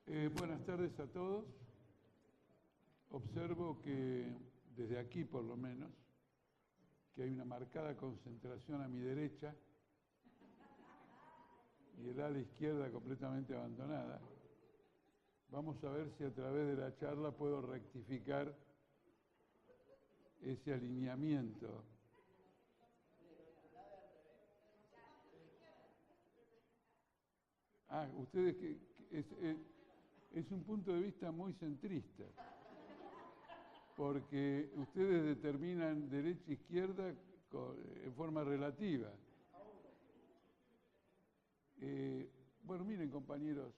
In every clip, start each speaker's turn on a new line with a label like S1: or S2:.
S1: Buenas tardes a todos. Observo que, desde aquí por lo menos, que hay una marcada concentración a mi derecha y el ala izquierda completamente abandonada. Vamos a ver si a través de la charla puedo rectificar ese alineamiento. Ustedes es un punto de vista muy centrista, porque ustedes determinan derecha e izquierda en forma relativa. Bueno, miren, compañeros,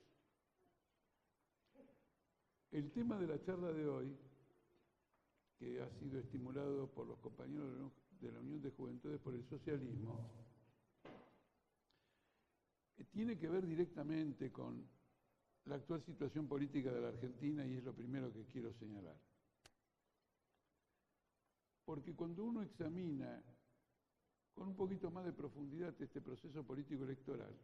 S1: el tema de la charla de hoy, que ha sido estimulado por los compañeros de la Unión de Juventudes por el Socialismo, tiene que ver directamente con la actual situación política de la Argentina y es lo primero que quiero señalar. Porque cuando uno examina con un poquito más de profundidad este proceso político electoral,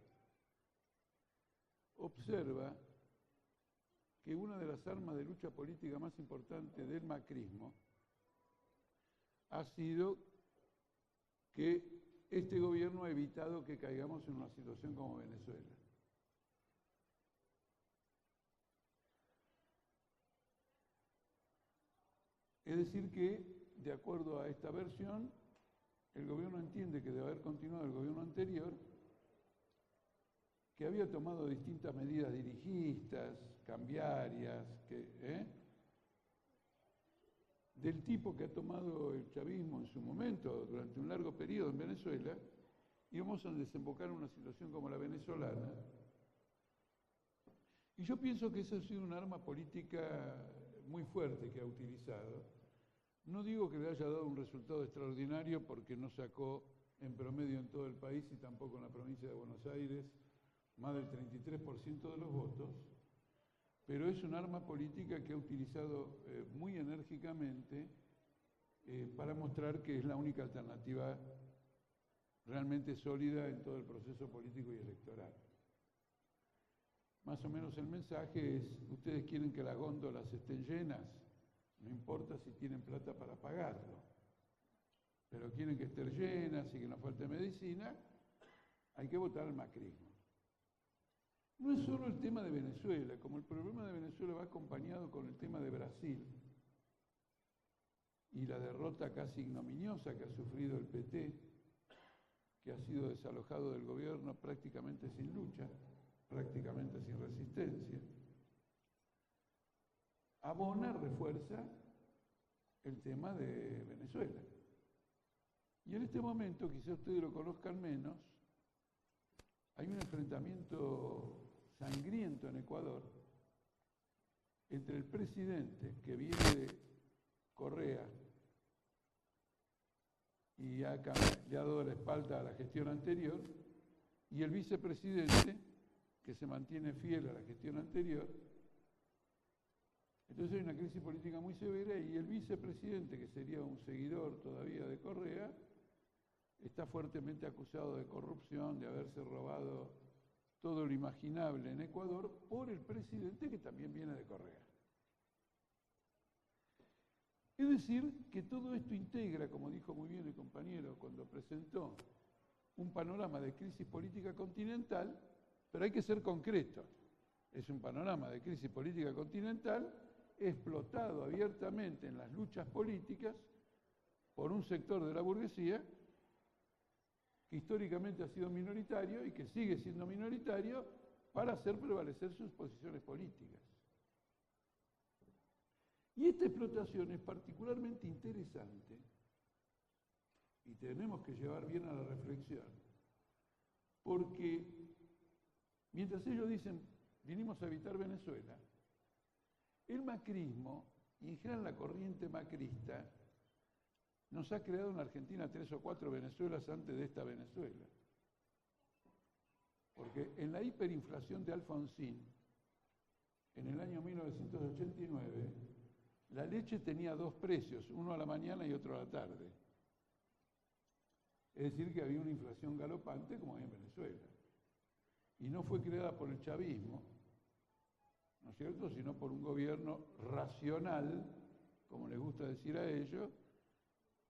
S1: observa que una de las armas de lucha política más importantes del macrismo ha sido que este gobierno ha evitado que caigamos en una situación como Venezuela. Es decir que, de acuerdo a esta versión, el gobierno entiende que de haber continuado el gobierno anterior, que había tomado distintas medidas dirigistas, cambiarias, del tipo que ha tomado el chavismo en su momento, durante un largo periodo en Venezuela, íbamos a desembocar en una situación como la venezolana. Y yo pienso que esa ha sido un arma política muy fuerte que ha utilizado. No digo que le haya dado un resultado extraordinario porque no sacó en promedio en todo el país y tampoco en la provincia de Buenos Aires más del 33% de los votos, pero es un arma política que ha utilizado muy enérgicamente para mostrar que es la única alternativa realmente sólida en todo el proceso político y electoral. Más o menos el mensaje es, ustedes quieren que las góndolas estén llenas, no importa si tienen plata para pagarlo, pero quieren que estén llenas y que no falte medicina, hay que votar al macrismo. No es solo el tema de Venezuela, como el problema de Venezuela va acompañado con el tema de Brasil y la derrota casi ignominiosa que ha sufrido el PT, que ha sido desalojado del gobierno prácticamente sin lucha, prácticamente sin resistencia, abona, refuerza el tema de Venezuela. Y en este momento, quizá ustedes lo conozcan menos, hay un enfrentamiento sangriento en Ecuador entre el presidente que viene de Correa y le ha dado la espalda a la gestión anterior, y el vicepresidente que se mantiene fiel a la gestión anterior. Entonces hay una crisis política muy severa y el vicepresidente, que sería un seguidor todavía de Correa, está fuertemente acusado de corrupción, de haberse robado todo lo imaginable en Ecuador por el presidente que también viene de Correa. Es decir, que todo esto integra, como dijo muy bien el compañero cuando presentó, un panorama de crisis política continental, pero hay que ser concretos. Es un panorama de crisis política continental explotado abiertamente en las luchas políticas por un sector de la burguesía que históricamente ha sido minoritario y que sigue siendo minoritario para hacer prevalecer sus posiciones políticas. Y esta explotación es particularmente interesante y tenemos que llevar bien a la reflexión, porque mientras ellos dicen, vinimos a evitar Venezuela, el macrismo, y en general la corriente macrista, nos ha creado en Argentina 3 o 4 Venezuelas antes de esta Venezuela. Porque en la hiperinflación de Alfonsín, en el año 1989, la leche tenía 2 precios, uno a la mañana y otro a la tarde. Es decir, que había una inflación galopante como hay en Venezuela. Y no fue creada por el chavismo, ¿no es cierto?, sino por un gobierno racional, como les gusta decir a ellos,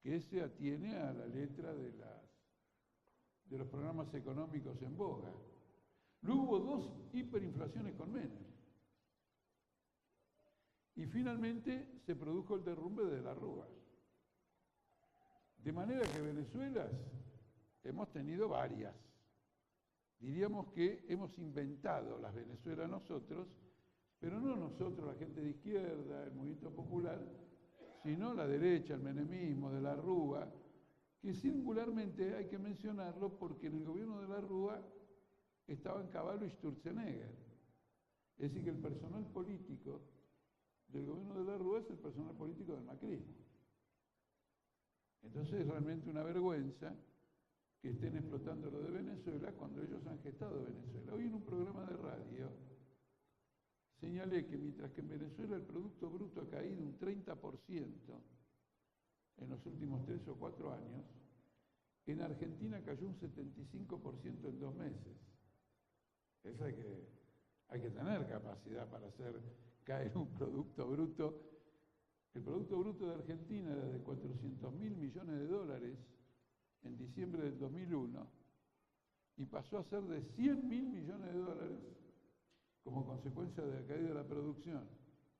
S1: que se atiene a la letra de los programas económicos en boga. Luego hubo 2 hiperinflaciones con Menem. Y finalmente se produjo el derrumbe de la Rúa. De manera que Venezuelas hemos tenido varias. Diríamos que hemos inventado las Venezuelas nosotros, pero no nosotros, la gente de izquierda, el movimiento popular, sino la derecha, el menemismo, de la Rúa, que singularmente hay que mencionarlo porque en el gobierno de la Rúa estaban Cavallo y Sturzenegger. Es decir, que el personal político del gobierno de la Rúa es el personal político del macrismo. Entonces es realmente una vergüenza que estén explotando lo de Venezuela cuando ellos han gestado Venezuela. Hoy en un programa de radio señalé que mientras que en Venezuela el Producto Bruto ha caído un 30% en los últimos 3 o 4 años, en Argentina cayó un 75% en 2 meses. Eso hay que tener capacidad para hacer caer un Producto Bruto. El Producto Bruto de Argentina era de 400.000 millones de dólares en diciembre del 2001 y pasó a ser de 100.000 millones de dólares como consecuencia de la caída de la producción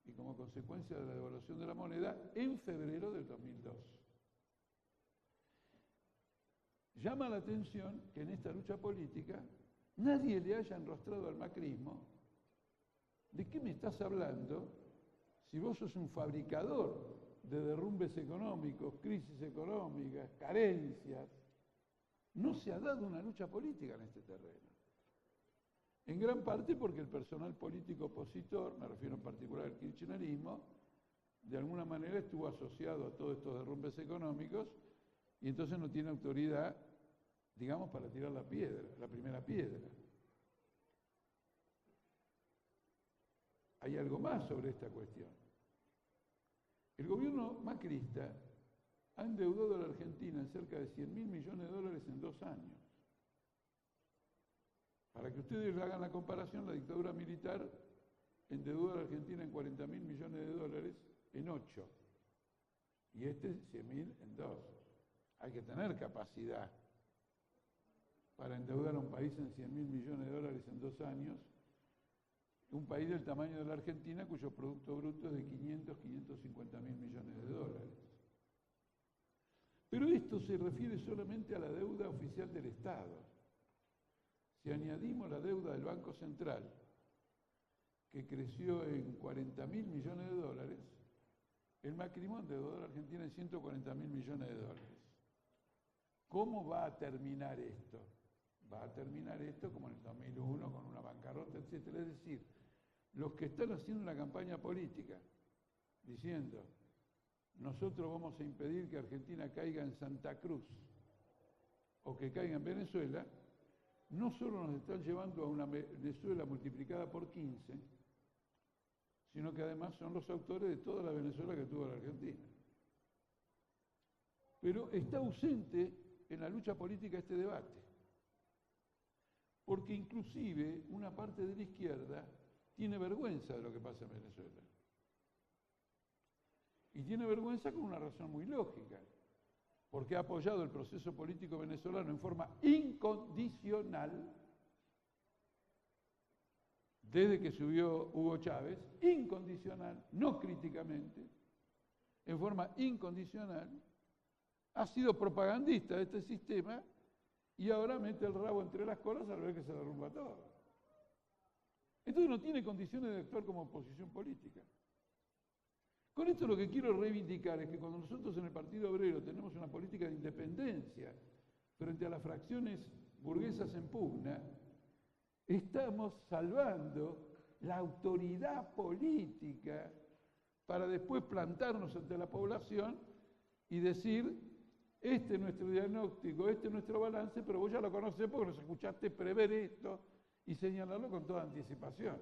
S1: y como consecuencia de la devaluación de la moneda en febrero del 2002. Llama la atención que en esta lucha política nadie le haya enrostrado al macrismo. ¿De qué me estás hablando si vos sos un fabricador de derrumbes económicos, crisis económicas, carencias? No se ha dado una lucha política en este terreno. En gran parte porque el personal político opositor, me refiero en particular al kirchnerismo, de alguna manera estuvo asociado a todos estos derrumbes económicos y entonces no tiene autoridad, digamos, para tirar la primera piedra. Hay algo más sobre esta cuestión. El gobierno macrista ha endeudado a la Argentina en cerca de 100.000 millones de dólares en 2 años. Para que ustedes hagan la comparación, la dictadura militar endeudó a la Argentina en 40.000 millones de dólares en 8. Y 100.000 en 2. Hay que tener capacidad para endeudar a un país en 100.000 millones de dólares en 2 años. Un país del tamaño de la Argentina cuyo Producto Bruto es de 550.000 millones de dólares. Pero esto se refiere solamente a la deuda oficial del Estado. Si añadimos la deuda del Banco Central, que creció en 40.000 millones de dólares, el macrismo endeudó a la Argentina en 140.000 millones de dólares. ¿Cómo va a terminar esto? Va a terminar esto como en el 2001, con una bancarrota, etc. Es decir, los que están haciendo una campaña política, diciendo, nosotros vamos a impedir que Argentina caiga en Santa Cruz o que caiga en Venezuela, no solo nos están llevando a una Venezuela multiplicada por 15, sino que además son los autores de toda la Venezuela que tuvo la Argentina. Pero está ausente en la lucha política este debate, porque inclusive una parte de la izquierda tiene vergüenza de lo que pasa en Venezuela. Y tiene vergüenza con una razón muy lógica, porque ha apoyado el proceso político venezolano en forma incondicional desde que subió Hugo Chávez, incondicional, no críticamente, en forma incondicional, ha sido propagandista de este sistema y ahora mete el rabo entre las colas al ver que se derrumba todo. Entonces no tiene condiciones de actuar como oposición política. Con esto lo que quiero reivindicar es que cuando nosotros en el Partido Obrero tenemos una política de independencia frente a las fracciones burguesas en pugna, estamos salvando la autoridad política para después plantarnos ante la población y decir, este es nuestro diagnóstico, este es nuestro balance, pero vos ya lo conocés porque nos escuchaste prever esto y señalarlo con toda anticipación.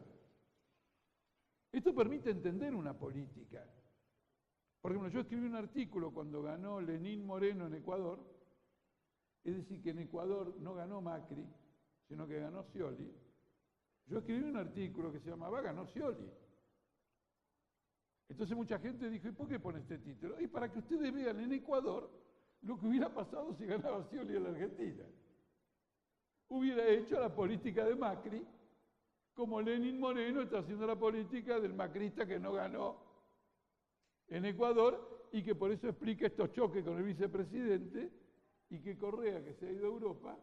S1: Esto permite entender una política. Por ejemplo, yo escribí un artículo cuando ganó Lenín Moreno en Ecuador, es decir, que en Ecuador no ganó Macri, sino que ganó Scioli, Yo escribí un artículo que se llamaba Ganó Scioli. Entonces mucha gente dijo, ¿y por qué pone este título? Y para que ustedes vean en Ecuador lo que hubiera pasado si ganaba Scioli en la Argentina. Hubiera hecho la política de Macri, como Lenín Moreno está haciendo la política del macrista que no ganó en Ecuador y que por eso explica estos choques con el vicepresidente y que Correa, que se ha ido a Europa,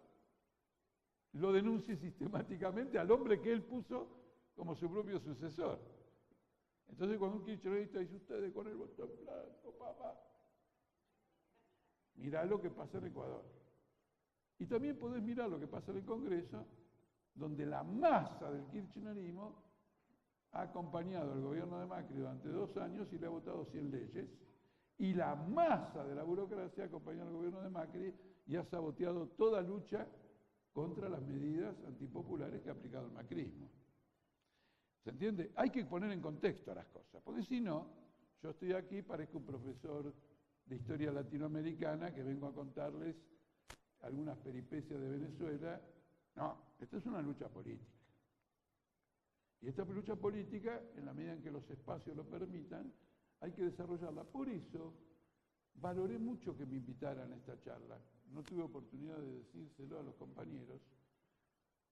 S1: lo denuncie sistemáticamente al hombre que él puso como su propio sucesor. Entonces cuando un kirchnerista dice, ustedes con el voto en blanco, papá, mirá lo que pasa en Ecuador. Y también podés mirar lo que pasa en el Congreso, donde la masa del kirchnerismo ha acompañado al gobierno de Macri durante 2 años y le ha votado 100 leyes, y la masa de la burocracia ha acompañado al gobierno de Macri y ha saboteado toda lucha contra las medidas antipopulares que ha aplicado el macrismo. ¿Se entiende? Hay que poner en contexto las cosas, porque si no, yo estoy aquí, parezco un profesor de historia latinoamericana que vengo a contarles algunas peripecias de Venezuela. No, esta es una lucha política. Y esta lucha política, en la medida en que los espacios lo permitan, hay que desarrollarla. Por eso, valoré mucho que me invitaran a esta charla. No tuve oportunidad de decírselo a los compañeros,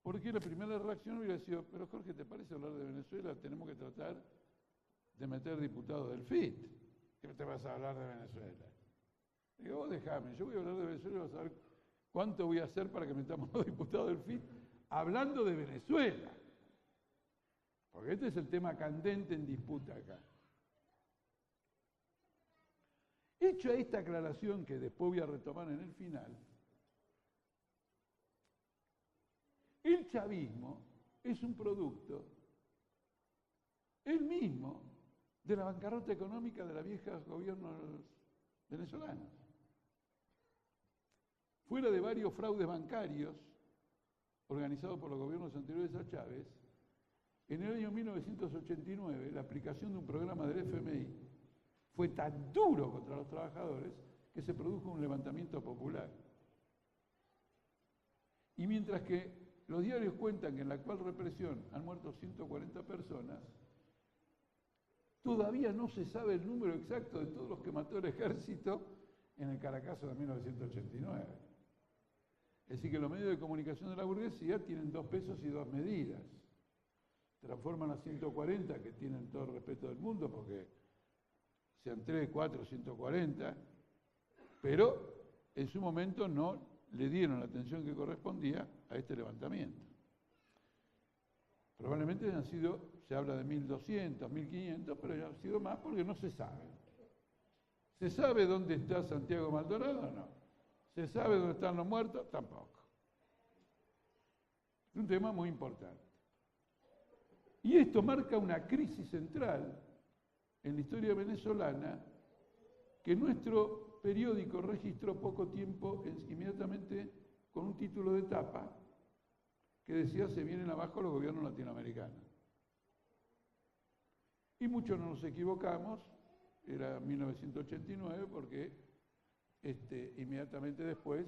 S1: porque la primera reacción hubiera sido, pero Jorge, ¿te parece hablar de Venezuela? Tenemos que tratar de meter diputados del FIT. ¿Qué te vas a hablar de Venezuela? Digo, vos dejame, yo voy a hablar de Venezuela y vas a ver cuánto voy a hacer para que metamos los diputados del FIT hablando de Venezuela. Porque este es el tema candente en disputa acá. Hecho esta aclaración que después voy a retomar en el final, el chavismo es un producto, el mismo, de la bancarrota económica de los viejos gobiernos venezolanos. Fuera de varios fraudes bancarios organizados por los gobiernos anteriores a Chávez, en el año 1989 la aplicación de un programa del FMI fue tan duro contra los trabajadores que se produjo un levantamiento popular. Y mientras que los diarios cuentan que en la actual represión han muerto 140 personas, todavía no se sabe el número exacto de todos los que mató el ejército en el Caracazo de 1989. Es decir, que los medios de comunicación de la burguesía tienen 2 pesos y 2 medidas. Transforman a 140, que tienen todo el respeto del mundo, porque sean 3, 4, 140, pero en su momento no le dieron la atención que correspondía a este levantamiento. Probablemente hayan sido, se habla de 1.200, 1.500, pero ya han sido más porque no se sabe. ¿Se sabe dónde está Santiago Maldonado? No. ¿Se sabe dónde están los muertos? Tampoco. Es un tema muy importante. Y esto marca una crisis central en la historia venezolana que nuestro periódico registró poco tiempo, inmediatamente con un título de tapa que decía se vienen abajo los gobiernos latinoamericanos. Y muchos no nos equivocamos, era 1989 porque inmediatamente después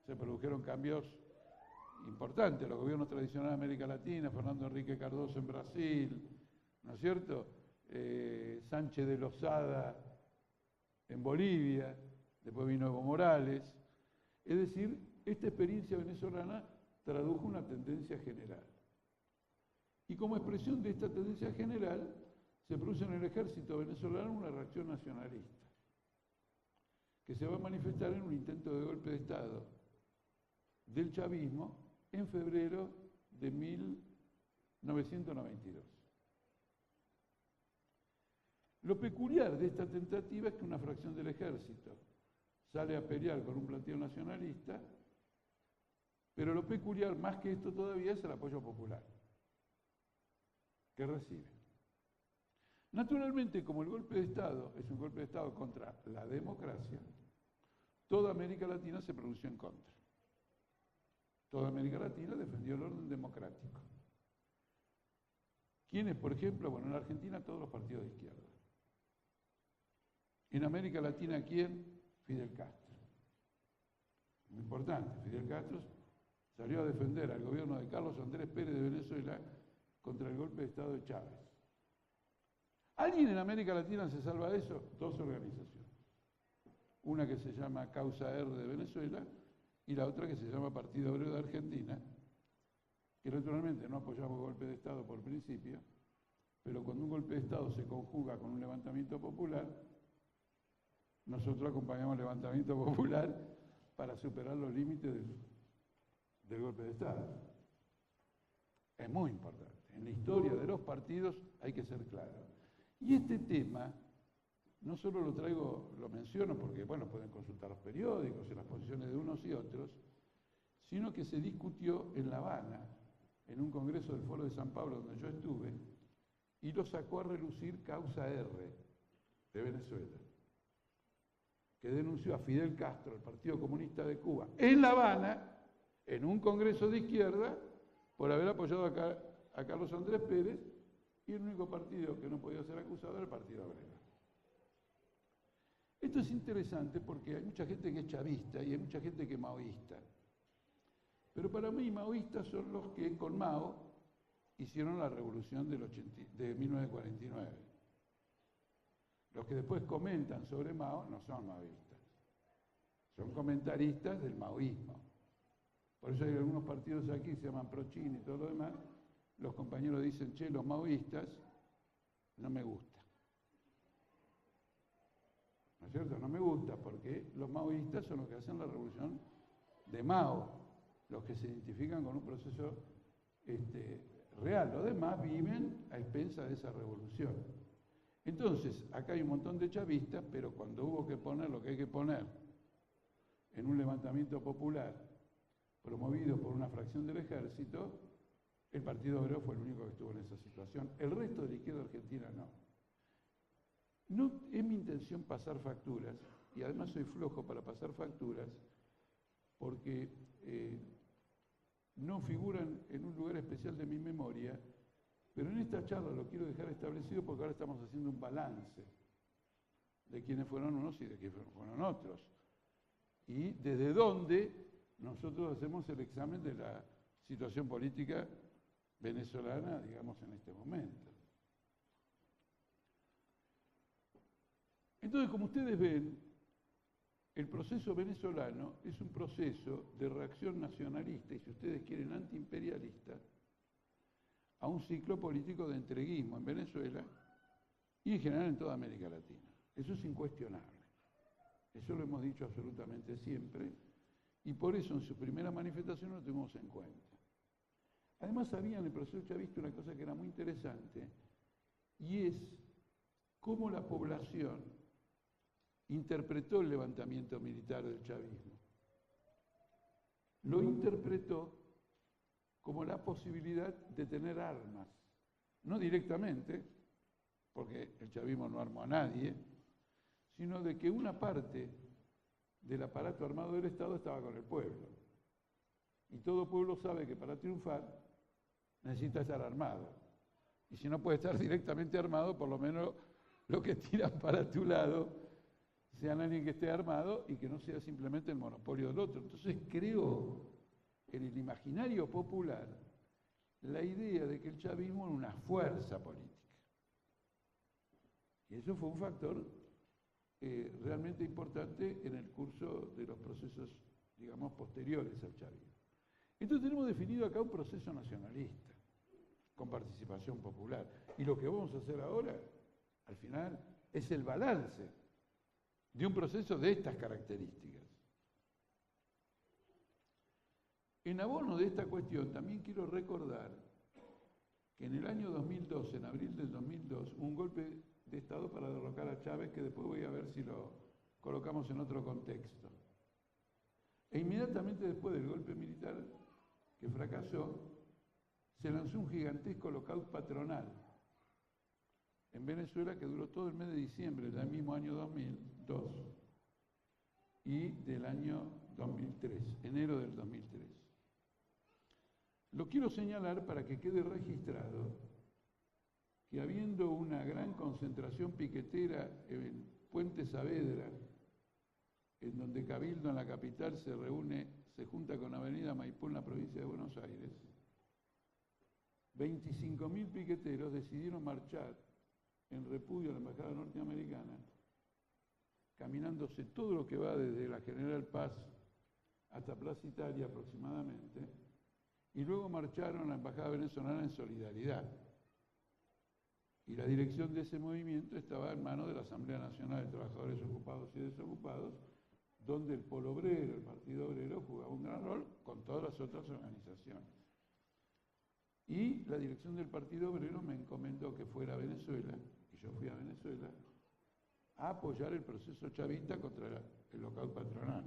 S1: se produjeron cambios importantes. Los gobiernos tradicionales de América Latina, Fernando Henrique Cardoso en Brasil, ¿no es cierto? Sánchez de Lozada en Bolivia, después vino Evo Morales. Es decir, esta experiencia venezolana tradujo una tendencia general. Y como expresión de esta tendencia general, se produce en el ejército venezolano una reacción nacionalista, que se va a manifestar en un intento de golpe de Estado del chavismo en febrero de 1992. Lo peculiar de esta tentativa es que una fracción del ejército sale a pelear con un planteo nacionalista, pero lo peculiar, más que esto todavía, es el apoyo popular que recibe. Naturalmente, como el golpe de Estado es un golpe de Estado contra la democracia, toda América Latina se pronunció en contra. Toda América Latina defendió el orden democrático. ¿Quiénes, por ejemplo? Bueno, en Argentina todos los partidos de izquierda. En América Latina, ¿quién? Fidel Castro. Muy importante, Fidel Castro salió a defender al gobierno de Carlos Andrés Pérez de Venezuela contra el golpe de Estado de Chávez. ¿Alguien en América Latina se salva de eso? Dos organizaciones. Una que se llama Causa R de Venezuela y la otra que se llama Partido Obrero de Argentina, que naturalmente no apoyamos golpe de Estado por principio, pero cuando un golpe de Estado se conjuga con un levantamiento popular, nosotros acompañamos el levantamiento popular para superar los límites del golpe de Estado. Es muy importante. En la historia de los partidos hay que ser claro. Y este tema, no solo lo menciono porque, bueno, pueden consultar los periódicos y las posiciones de unos y otros, sino que se discutió en La Habana, en un congreso del Foro de San Pablo donde yo estuve, y lo sacó a relucir Causa R de Venezuela, que denunció a Fidel Castro, el Partido Comunista de Cuba, en La Habana, en un congreso de izquierda, por haber apoyado a Carlos Andrés Pérez, y el único partido que no podía ser acusado era el Partido Obrero. Esto es interesante porque hay mucha gente que es chavista y hay mucha gente que es maoísta. Pero para mí maoístas son los que con Mao hicieron la revolución de 1949. Los que después comentan sobre Mao no son maoístas, son comentaristas del maoísmo. Por eso hay algunos partidos aquí, se llaman Prochín y todo lo demás, los compañeros dicen, che, los maoístas no me gusta. ¿No es cierto? No me gusta porque los maoístas son los que hacen la revolución de Mao, los que se identifican con un proceso real. Los demás viven a expensas de esa revolución. Entonces, acá hay un montón de chavistas, pero cuando hubo que poner lo que hay que poner en un levantamiento popular promovido por una fracción del ejército, el Partido Obrero fue el único que estuvo en esa situación. El resto de la izquierda argentina no. No es mi intención pasar facturas, y además soy flojo para pasar facturas, porque no figuran en un lugar especial de mi memoria, pero en esta charla lo quiero dejar establecido porque ahora estamos haciendo un balance de quiénes fueron unos y de quiénes fueron otros. Y desde dónde nosotros hacemos el examen de la situación política venezolana, digamos, en este momento. Entonces, como ustedes ven, el proceso venezolano es un proceso de reacción nacionalista y, si ustedes quieren, antiimperialista, a un ciclo político de entreguismo en Venezuela y en general en toda América Latina. Eso es incuestionable. Eso lo hemos dicho absolutamente siempre y por eso en su primera manifestación lo tuvimos en cuenta. Además había en el proceso chavista una cosa que era muy interesante y es cómo la población interpretó el levantamiento militar del chavismo. Lo interpretó como la posibilidad de tener armas, no directamente, porque el chavismo no armó a nadie, sino de que una parte del aparato armado del Estado estaba con el pueblo. Y todo pueblo sabe que para triunfar necesita estar armado. Y si no puede estar directamente armado, por lo menos lo que tiran para tu lado sean alguien que esté armado y que no sea simplemente el monopolio del otro. Entonces creó en el imaginario popular la idea de que el chavismo era una fuerza política. Y eso fue un factor realmente importante en el curso de los procesos, digamos, posteriores al chavismo. Entonces tenemos definido acá un proceso nacionalista, con participación popular. Y lo que vamos a hacer ahora, al final, es el balance de un proceso de estas características. En abono de esta cuestión, también quiero recordar que en el año 2002, en abril del 2002, hubo un golpe de Estado para derrocar a Chávez, que después voy a ver si lo colocamos en otro contexto. E inmediatamente después del golpe militar que fracasó, se lanzó un gigantesco lockout patronal en Venezuela que duró todo el mes de diciembre del mismo año 2002 y del año 2003, enero del 2003. Lo quiero señalar para que quede registrado que habiendo una gran concentración piquetera en Puente Saavedra, en donde Cabildo en la capital se reúne se junta con Avenida Maipú en la provincia de Buenos Aires, 25.000 piqueteros decidieron marchar en repudio a la embajada norteamericana, caminándose todo lo que va desde la General Paz hasta Plaza Italia aproximadamente, y luego marcharon a la embajada venezolana en solidaridad. Y la dirección de ese movimiento estaba en manos de la Asamblea Nacional de Trabajadores Ocupados y Desocupados, donde el Polo Obrero, el Partido Obrero, jugaba un gran rol con todas las otras organizaciones. Y la dirección del Partido Obrero me encomendó que fuera a Venezuela, y yo fui a Venezuela, a apoyar el proceso chavista contra el lockout patronal.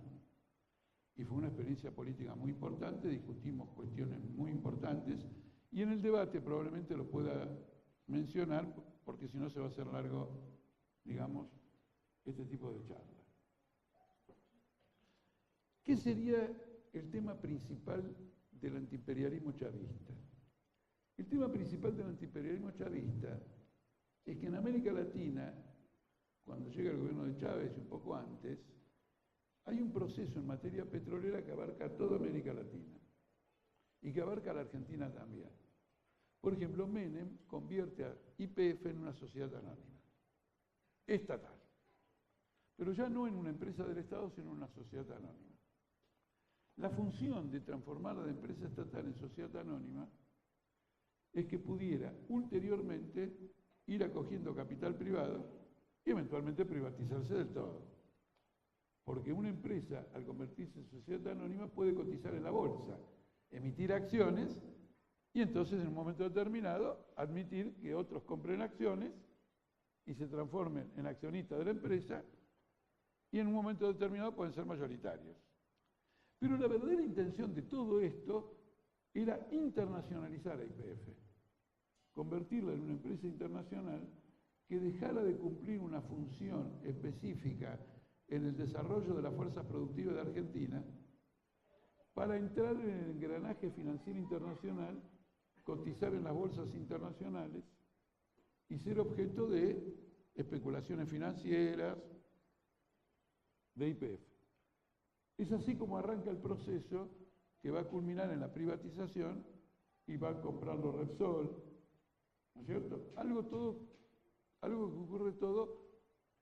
S1: Y fue una experiencia política muy importante, discutimos cuestiones muy importantes, y en el debate probablemente lo pueda mencionar, porque si no se va a hacer largo, digamos, este tipo de charla. ¿Qué sería el tema principal del antiimperialismo chavista? El tema principal del antiimperialismo chavista es que en América Latina, cuando llega el gobierno de Chávez y un poco antes, hay un proceso en materia petrolera que abarca toda América Latina y que abarca a la Argentina también. Por ejemplo, Menem convierte a YPF en una sociedad anónima, estatal, pero ya no en una empresa del Estado, sino en una sociedad anónima. La función de transformarla de empresa estatal en sociedad anónima es que pudiera ulteriormente ir acogiendo capital privado y eventualmente privatizarse del todo. Porque una empresa, al convertirse en sociedad anónima, puede cotizar en la bolsa, emitir acciones y entonces en un momento determinado admitir que otros compren acciones y se transformen en accionistas de la empresa y en un momento determinado pueden ser mayoritarios. Pero la verdadera intención de todo esto era internacionalizar a YPF, convertirla en una empresa internacional que dejara de cumplir una función específica en el desarrollo de las fuerzas productivas de Argentina para entrar en el engranaje financiero internacional, cotizar en las bolsas internacionales y ser objeto de especulaciones financieras de YPF. Es así como arranca el proceso que va a culminar en la privatización y van comprando Repsol, ¿no es cierto? Algo que ocurre todo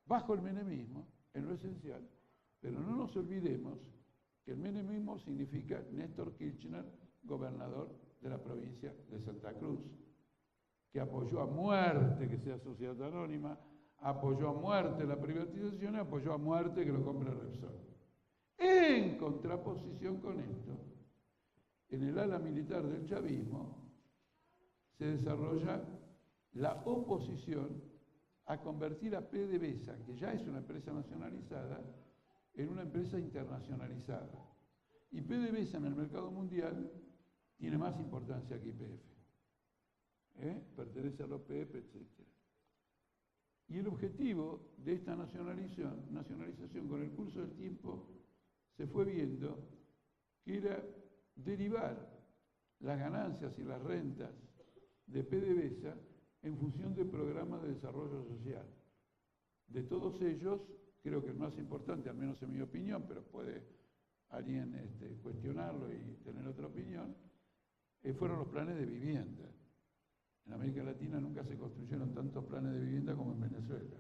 S1: bajo el menemismo, en lo esencial, pero no nos olvidemos que el menemismo significa Néstor Kirchner, gobernador de la provincia de Santa Cruz, que apoyó a muerte que sea sociedad anónima, apoyó a muerte la privatización y apoyó a muerte que lo compre Repsol. En contraposición con esto, en el ala militar del chavismo se desarrolla la oposición a convertir a PDVSA, que ya es una empresa nacionalizada, en una empresa internacionalizada. Y PDVSA en el mercado mundial tiene más importancia que YPF. Pertenece a la OPEP, etc. Y el objetivo de esta nacionalización con el curso del tiempo se fue viendo que era derivar las ganancias y las rentas de PDVSA en función de programas de desarrollo social. De todos ellos, creo que el más importante, al menos en mi opinión, pero puede alguien cuestionarlo y tener otra opinión, fueron los planes de vivienda. En América Latina nunca se construyeron tantos planes de vivienda como en Venezuela,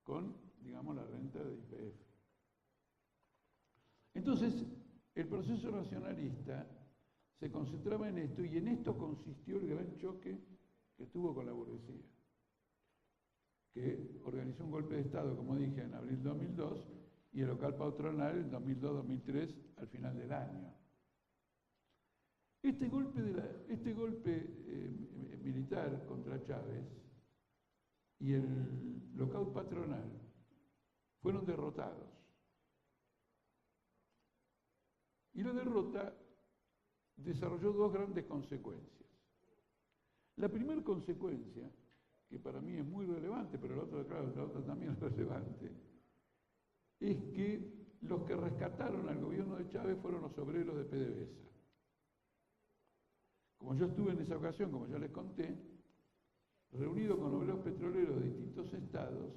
S1: con, digamos, la renta de YPF. Entonces, el proceso nacionalista se concentraba en esto, y en esto consistió el gran choque que tuvo con la burguesía, que organizó un golpe de Estado, como dije, en abril de 2002, y el local patronal en 2002-2003, al final del año. Este golpe militar contra Chávez y el lockout patronal fueron derrotados. Y la derrota desarrolló dos grandes consecuencias. La primera consecuencia, que para mí es muy relevante, pero la otra también es relevante, es que los que rescataron al gobierno de Chávez fueron los obreros de PDVSA. Como yo estuve en esa ocasión, como ya les conté, reunido con obreros petroleros de distintos estados,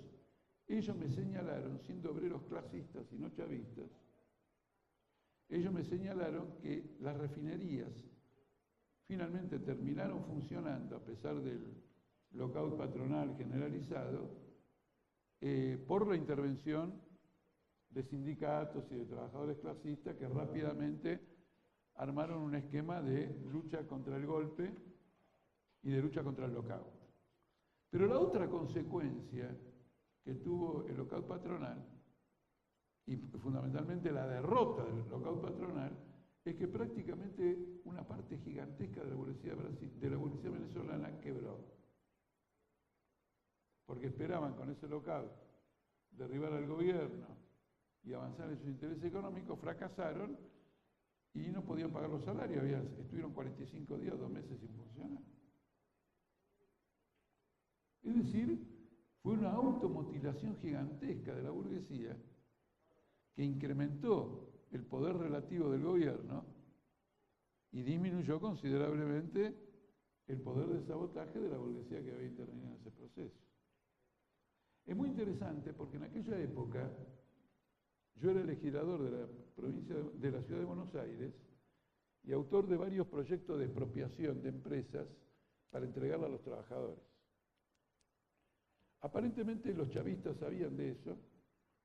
S1: ellos me señalaron, siendo obreros clasistas y no chavistas, ellos me señalaron que las refinerías finalmente terminaron funcionando, a pesar del lockout patronal generalizado, por la intervención de sindicatos y de trabajadores clasistas que rápidamente armaron un esquema de lucha contra el golpe y de lucha contra el lockout. Pero la otra consecuencia que tuvo el lockout patronal, y fundamentalmente la derrota del lockout patronal, es que prácticamente una parte gigantesca de la burguesía venezolana quebró. Porque esperaban con ese lockout derribar al gobierno y avanzar en sus intereses económicos, fracasaron y no podían pagar los salarios, estuvieron 45 días, 2 meses sin funcionar. Es decir, fue una automutilación gigantesca de la burguesía que incrementó el poder relativo del gobierno y disminuyó considerablemente el poder de sabotaje de la burguesía que había intervenido en ese proceso. Es muy interesante porque en aquella época yo era legislador de la provincia de la ciudad de Buenos Aires y autor de varios proyectos de expropiación de empresas para entregarla a los trabajadores. Aparentemente los chavistas sabían de eso,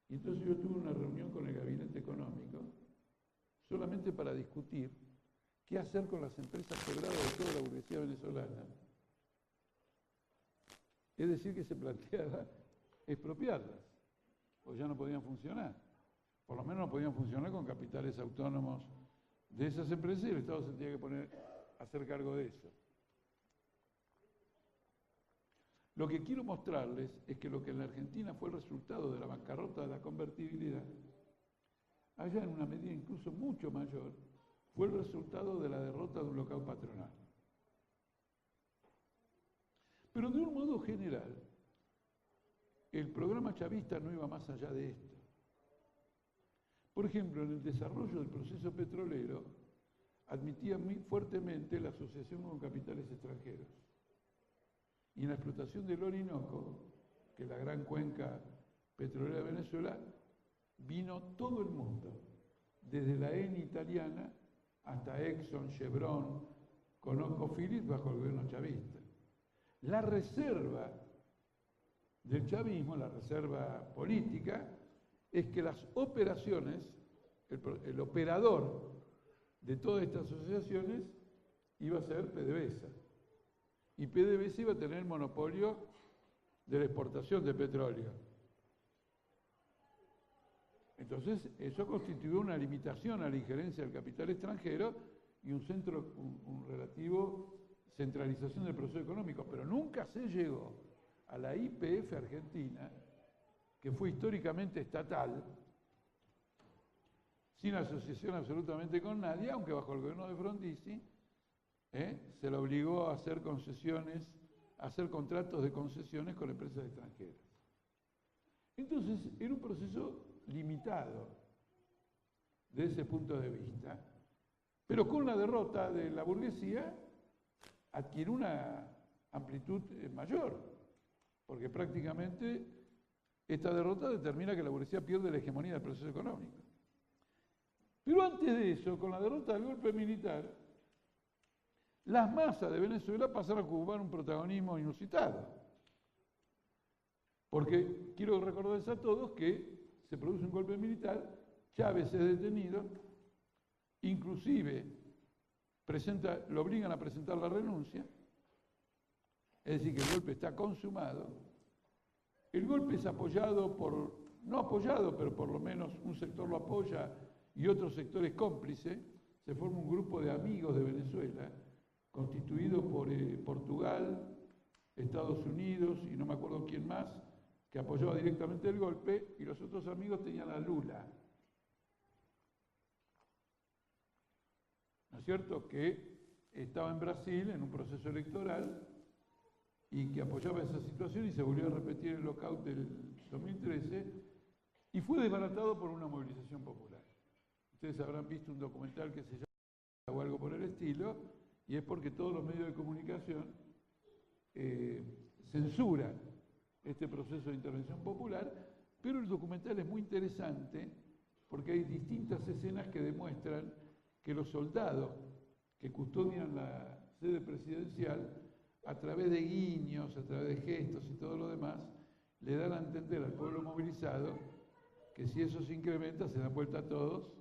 S1: y entonces yo tuve una reunión con el gabinete económico solamente para discutir qué hacer con las empresas quebradas de toda la burguesía venezolana. Es decir, que se planteaba expropiarlas, o ya no podían funcionar. Por lo menos no podían funcionar con capitales autónomos de esas empresas y el Estado se tenía que hacer cargo de eso. Lo que quiero mostrarles es que lo que en la Argentina fue el resultado de la bancarrota de la convertibilidad, allá en una medida incluso mucho mayor, fue el resultado de la derrota de un lockout patronal. Pero de un modo general, el programa chavista no iba más allá de esto. Por ejemplo, en el desarrollo del proceso petrolero, admitía muy fuertemente la asociación con capitales extranjeros. Y en la explotación del Orinoco, que es la gran cuenca petrolera de Venezuela, vino todo el mundo, desde la Eni italiana hasta Exxon, Chevron, ConocoPhillips bajo el gobierno chavista. La reserva del chavismo, la reserva política, es que las operaciones, el operador de todas estas asociaciones iba a ser PDVSA. Y PDVSA iba a tener el monopolio de la exportación de petróleo. Entonces, eso constituyó una limitación a la injerencia del capital extranjero y un relativo centralización del proceso económico. Pero nunca se llegó a la YPF argentina, que fue históricamente estatal, sin asociación absolutamente con nadie, aunque bajo el gobierno de Frondizi, se le obligó a hacer concesiones, a hacer contratos de concesiones con empresas extranjeras. Entonces, era un proceso limitado desde ese punto de vista, pero con la derrota de la burguesía adquiere una amplitud mayor, porque prácticamente esta derrota determina que la burguesía pierde la hegemonía del proceso económico. Pero antes de eso, con la derrota del golpe militar, las masas de Venezuela pasaron a ocupar un protagonismo inusitado. Porque quiero recordarles a todos que se produce un golpe militar, Chávez es detenido, inclusive lo obligan a presentar la renuncia, es decir, que el golpe está consumado. El golpe es apoyado no apoyado, pero por lo menos un sector lo apoya y otro sector es cómplice. Se forma un grupo de amigos de Venezuela, constituido por Portugal, Estados Unidos y no me acuerdo quién más, que apoyaba directamente el golpe, y los otros amigos tenían a Lula. ¿No es cierto? Que estaba en Brasil en un proceso electoral y que apoyaba esa situación y se volvió a repetir el lockout del 2013 y fue desbaratado por una movilización popular. Ustedes habrán visto un documental que se llama o algo por el estilo, y es porque todos los medios de comunicación censuran este proceso de intervención popular, pero el documental es muy interesante porque hay distintas escenas que demuestran que los soldados que custodian la sede presidencial, a través de guiños, a través de gestos y todo lo demás, le dan a entender al pueblo movilizado que si eso se incrementa, se dan vuelta a todos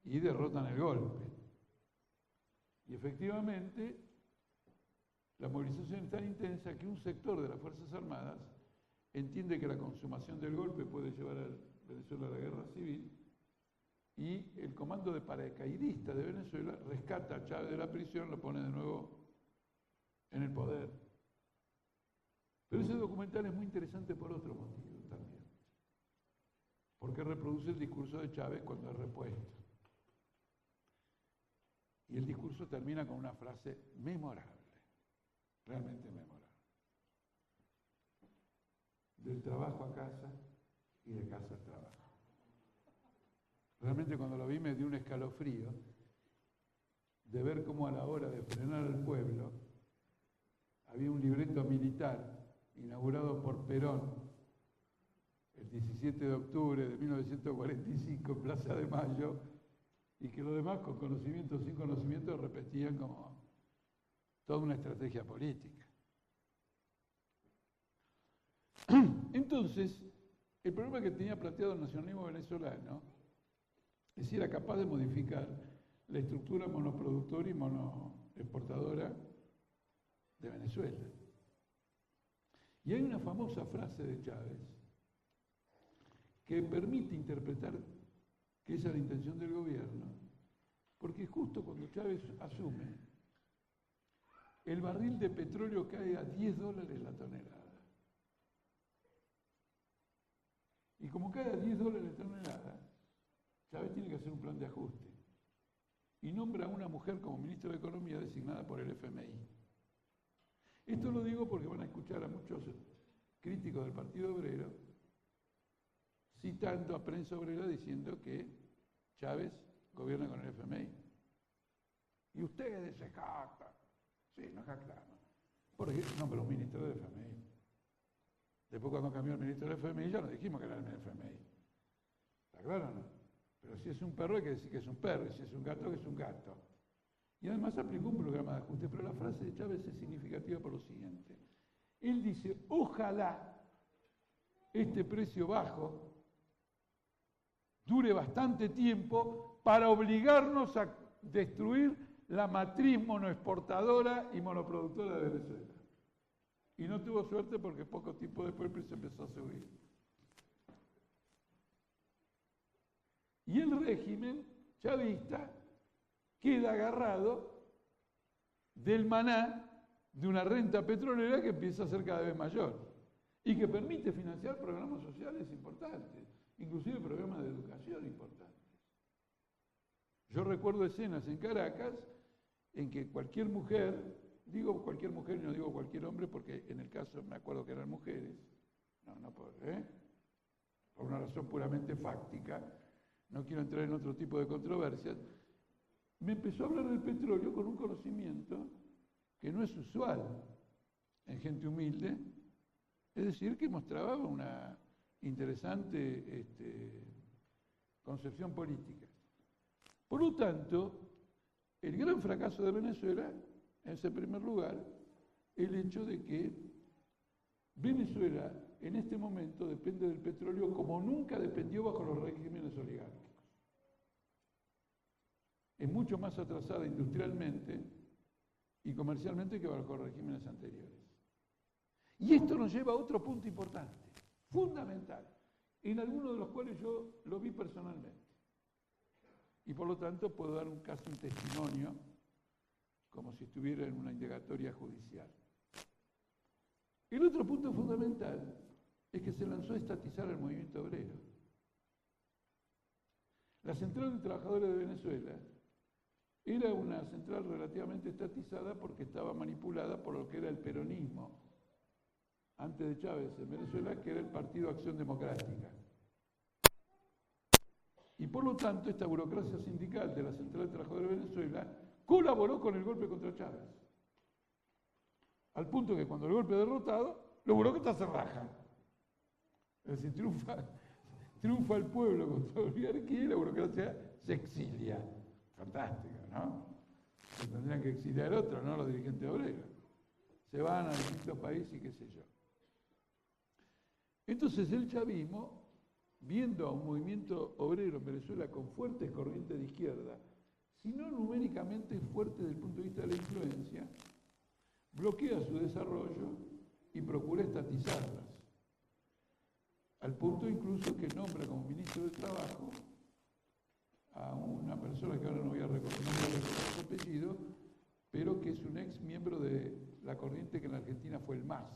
S1: y derrotan el golpe. Y efectivamente, la movilización es tan intensa que un sector de las Fuerzas Armadas entiende que la consumación del golpe puede llevar a Venezuela a la guerra civil, y el comando de paracaidistas de Venezuela rescata a Chávez de la prisión, lo pone de nuevo en el poder. Pero ese documental es muy interesante por otro motivo también, porque reproduce el discurso de Chávez cuando es repuesto. Y el discurso termina con una frase memorable, realmente memorable. Del trabajo a casa y de casa al trabajo. Realmente cuando lo vi me dio un escalofrío de ver cómo a la hora de frenar al pueblo había un libreto militar inaugurado por Perón el 17 de octubre de 1945 en Plaza de Mayo, y que los demás, con conocimiento o sin conocimiento, repetían como toda una estrategia política. Entonces, el problema que tenía planteado el nacionalismo venezolano es si era capaz de modificar la estructura monoproductora y monoexportadora de Venezuela. Y hay una famosa frase de Chávez que permite interpretar que esa es la intención del gobierno, porque justo cuando Chávez asume, el barril de petróleo cae a $10 la tonelada. Y como cae a $10 la tonelada, Chávez tiene que hacer un plan de ajuste. Y nombra a una mujer como ministra de Economía designada por el FMI. Esto lo digo porque van a escuchar a muchos críticos del Partido Obrero citando a Prensa Obrera diciendo que Chávez gobierna con el FMI. Y ustedes se jactan. Sí, nos jactamos. Porque nombró un ministro del FMI. Después cuando cambió el ministro del FMI ya nos dijimos que era el FMI. ¿Está claro o no? Pero si es un perro hay que decir que es un perro, y si es un gato que es un gato. Y además aplicó un programa de ajuste, pero la frase de Chávez es significativa por lo siguiente. Él dice, ojalá este precio bajo dure bastante tiempo para obligarnos a destruir la matriz monoexportadora y monoproductora de Venezuela. Y no tuvo suerte porque poco tiempo después el precio empezó a subir. Y el régimen chavista queda agarrado del maná de una renta petrolera que empieza a ser cada vez mayor y que permite financiar programas sociales importantes, inclusive programas de educación importantes. Yo recuerdo escenas en Caracas en que cualquier mujer, digo cualquier mujer y no digo cualquier hombre porque en el caso me acuerdo que eran mujeres, por una razón puramente fáctica, no quiero entrar en otro tipo de controversias, me empezó a hablar del petróleo con un conocimiento que no es usual en gente humilde, es decir, que mostraba una interesante concepción política. Por lo tanto, el gran fracaso de Venezuela es, en primer lugar, el hecho de que Venezuela en este momento depende del petróleo como nunca dependió bajo los regímenes oligárquicos. Es mucho más atrasada industrialmente y comercialmente que bajo los regímenes anteriores. Y esto nos lleva a otro punto importante, fundamental, en algunos de los cuales yo lo vi personalmente. Y por lo tanto puedo dar un testimonio, como si estuviera en una indagatoria judicial. El otro punto fundamental es que se lanzó a estatizar el movimiento obrero. La Central de Trabajadores de Venezuela era una central relativamente estatizada porque estaba manipulada por lo que era el peronismo, antes de Chávez en Venezuela, que era el Partido Acción Democrática. Y por lo tanto, esta burocracia sindical de la Central de Trabajadores de Venezuela colaboró con el golpe contra Chávez. Al punto que cuando el golpe es derrotado, los burócratas se rajan. Es decir, triunfa el pueblo contra la oligarquía y la burocracia se exilia. Fantástico, ¿no? Se tendrían que exiliar otros, no los dirigentes obreros. Se van a distintos países y qué sé yo. Entonces el chavismo, viendo a un movimiento obrero en Venezuela con fuertes corrientes de izquierda, si no numéricamente fuerte desde el punto de vista de la influencia, bloquea su desarrollo y procura estatizarlas. Al punto incluso que nombra como ministro de Trabajo a una persona que ahora no voy a recordar su apellido, pero que es un ex miembro de la corriente que en la Argentina fue el MAS,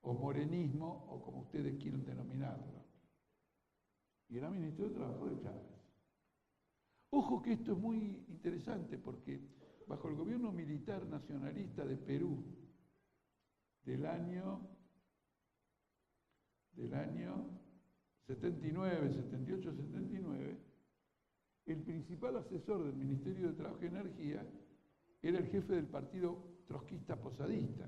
S1: o morenismo, o como ustedes quieran denominarlo. Y era ministro de Trabajo de Chávez. Ojo que esto es muy interesante porque bajo el gobierno militar nacionalista de Perú del año 79, 78, 79, el principal asesor del Ministerio de Trabajo y Energía era el jefe del partido trotskista posadista,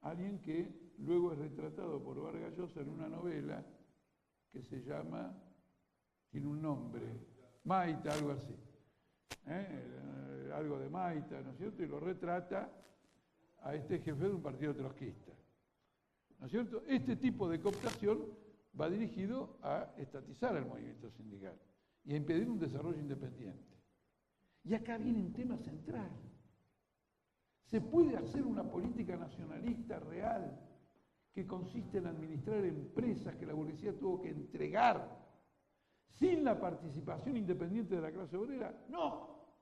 S1: alguien que luego es retratado por Vargas Llosa en una novela que se llama, tiene un nombre, Maita, algo así, algo de Maita, ¿no es cierto? Y lo retrata a este jefe de un partido trotskista, ¿no es cierto? Este tipo de cooptación va dirigido a estatizar al movimiento sindical y a impedir un desarrollo independiente. Y acá viene un tema central. ¿Se puede hacer una política nacionalista real que consiste en administrar empresas que la burguesía tuvo que entregar sin la participación independiente de la clase obrera? No,